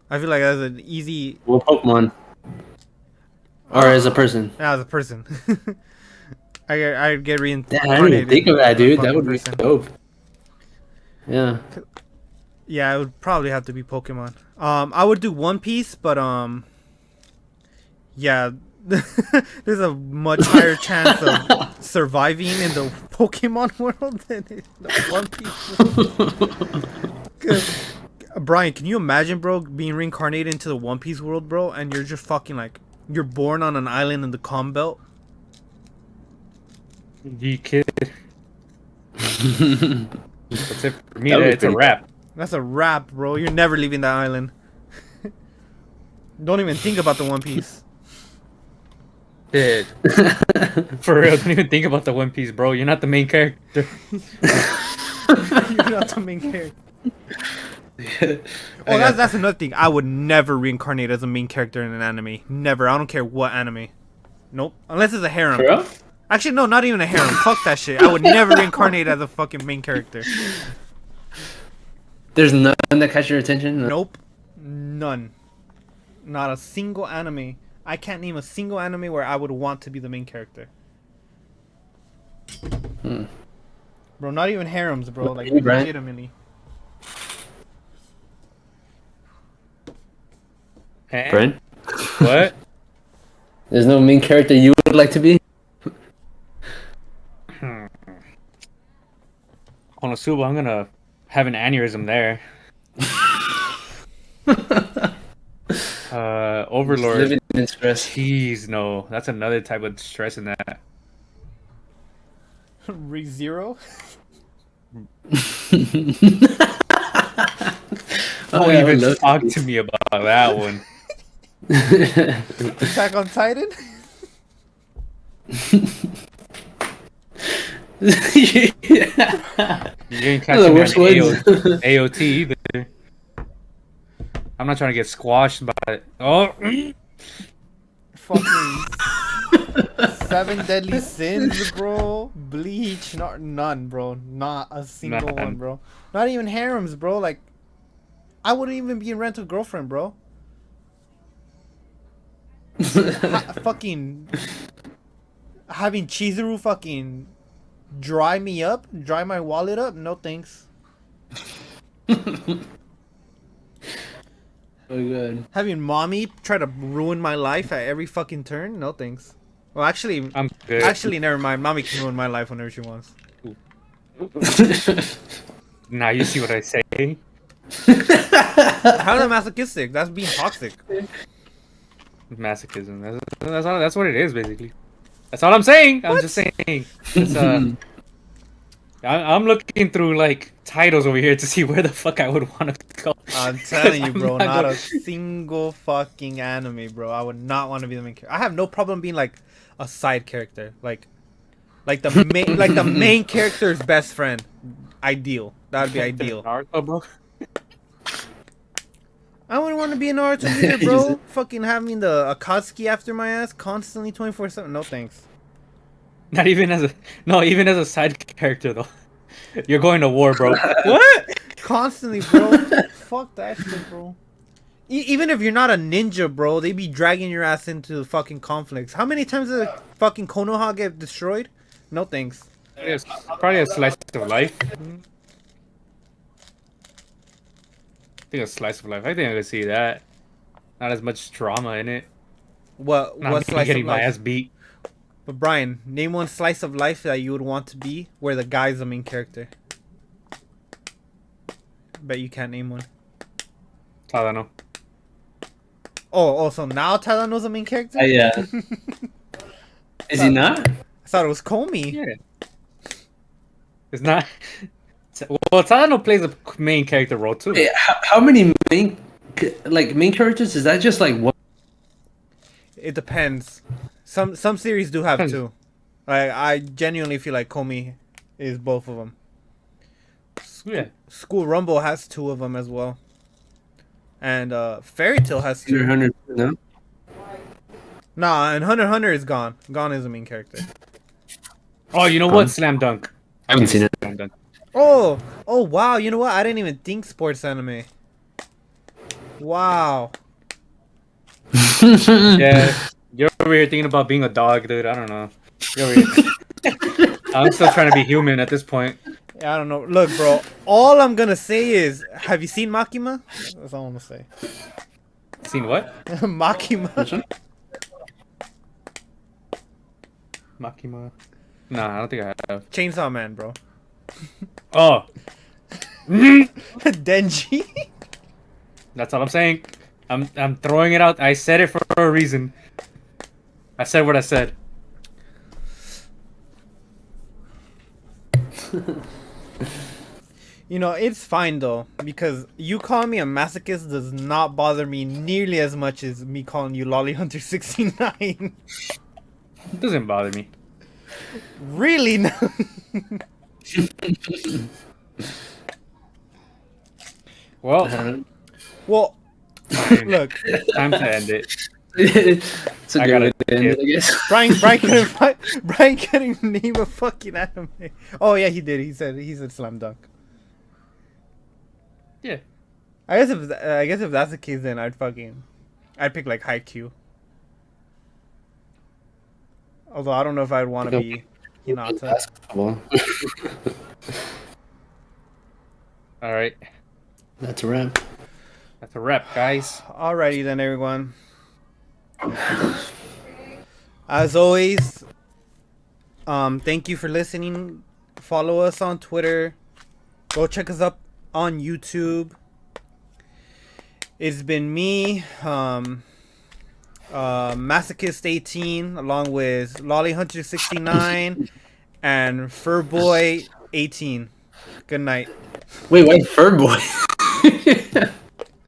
I feel like that's an easy. Well, Pokemon. Or as a person. As a person, I'd get reincarnated. Yeah, I didn't even think of that, as a dude. That fucking would be person. dope. Yeah. Yeah, it would probably have to be Pokemon. I would do One Piece, but yeah, there's a much higher chance of surviving in the Pokemon world than in the One Piece world. 'Cause, Brian, can you imagine, bro, being reincarnated into the One Piece world, bro, and you're just fucking like you're born on an island in the Calm Belt? You kid. That's it for me. That would be It's a pretty wrap. That's a wrap, bro. You're never leaving that island. Don't even think about the One Piece. Dude, for real, don't even think about the One Piece, bro. You're not the main character. You're not the main character. Oh, that's another thing. I would never reincarnate as a main character in an anime. Never. I don't care what anime. Nope. Unless it's a harem. For real? Actually, no, not even a harem. Fuck that shit. I would never reincarnate as a fucking main character. There's none that catch your attention? No. Nope. None. Not a single anime. I can't name a single anime where I would want to be the main character. Bro, not even harems, bro. Like, Hey, Brian. legitimately. Huh? Brent? What? There's no main character you would like to be? Konosuba, I'm gonna have an aneurysm there. Overlord. Living in stress. Jeez, no. That's another type of stress in that. ReZero? Don't yeah, I would even love talk to me about that one. Attack on Titan? Yeah. You ain't Those are catching the me worst on ones. AOT either. I'm not trying to get squashed by it. Oh, Fucking 7 Deadly Sins, bro. Bleach, none, bro. Not a single None. one, bro. Not even harems, bro. Like, I wouldn't even be a rental girlfriend, bro. Fucking having Chizuru fucking dry me up, dry my wallet up. No thanks. Oh, good. Having mommy try to ruin my life at every fucking turn. No thanks. Well, actually, I'm good. never mind. Mommy can ruin my life whenever she wants. Now you see what I say. How that masochistic? That's being toxic. Masochism. That's what it is, basically. That's all I'm saying. I'm just saying. It's, I'm looking through like titles over here to see where the fuck I would want to go. I'm telling you, bro. I'm Not gonna- a single fucking anime, bro. I would not want to be the main character. I have no problem being like a side character, like the main character's best friend. Ideal. That would be ideal. Naruto, bro. I wouldn't want to be an Naruto either, bro. Fucking having the Akatsuki after my ass constantly 24/7. No thanks. Not even as even as a side character though. You're going to war, bro. What? Constantly, bro. Fuck that shit, bro. Even if you're not a ninja, bro, they be dragging your ass into fucking conflicts. How many times did fucking Konoha get destroyed? No thanks. It's probably a slice of life. I think a slice of life. I think I could see that. Not as much drama in it. What Not me slice getting of my ass life? beat. But Brian, name one slice of life that you would want to be where the guy's the main character. Bet you can't name one. Tadano. Oh, so now Tadano's the main character? Yeah. Is he not? I thought it was Komi. Yeah. It's not. Well, Tadano plays a main character role too. Hey, how many main characters? Is that just like one? It depends. Some series do have two. I genuinely feel like Komi is both of them. Yeah. School Rumble has two of them as well. And Fairy Tail has two. Hunter x Hunter, no? Nah, and Hunter x Hunter is gone. Gone is the main character. Oh, you know what? Slam Dunk. I haven't seen it. Slam Dunk. Oh wow, you know what? I didn't even think sports anime. Wow. Yeah. You're over here thinking about being a dog, dude. I don't know. You're over here. I'm still trying to be human at this point. Yeah, I don't know. Look, bro. All I'm gonna say is, have you seen Makima? That's all I'm gonna say. Seen what? Makima. Makima. Nah, I don't think I have. Chainsaw Man, bro. Oh. Denji. That's all I'm saying. I'm throwing it out. I said it for a reason. I said what I said. You know, it's fine though, because you calling me a masochist does not bother me nearly as much as me calling you Lolly Hunter 69. It doesn't bother me. Really? No. Well, Well, fine. look, Time to end it. It's a I good gotta way to end it, I guess. Brian couldn't name a fucking anime. Oh yeah, he did. He said Slam Dunk. Yeah. I guess if that's the case, then I'd pick like Haikyuu. Although I don't know if I'd want to be Hinata. Basketball. All right. That's a wrap. That's a wrap, guys. Alrighty then, everyone. As always, thank you for listening. Follow us on Twitter. Go check us up on YouTube. It's been me, Masochist 18, along with Lolly Hunter 69 and Furboy 18. Good night. Wait, why Fur Boy?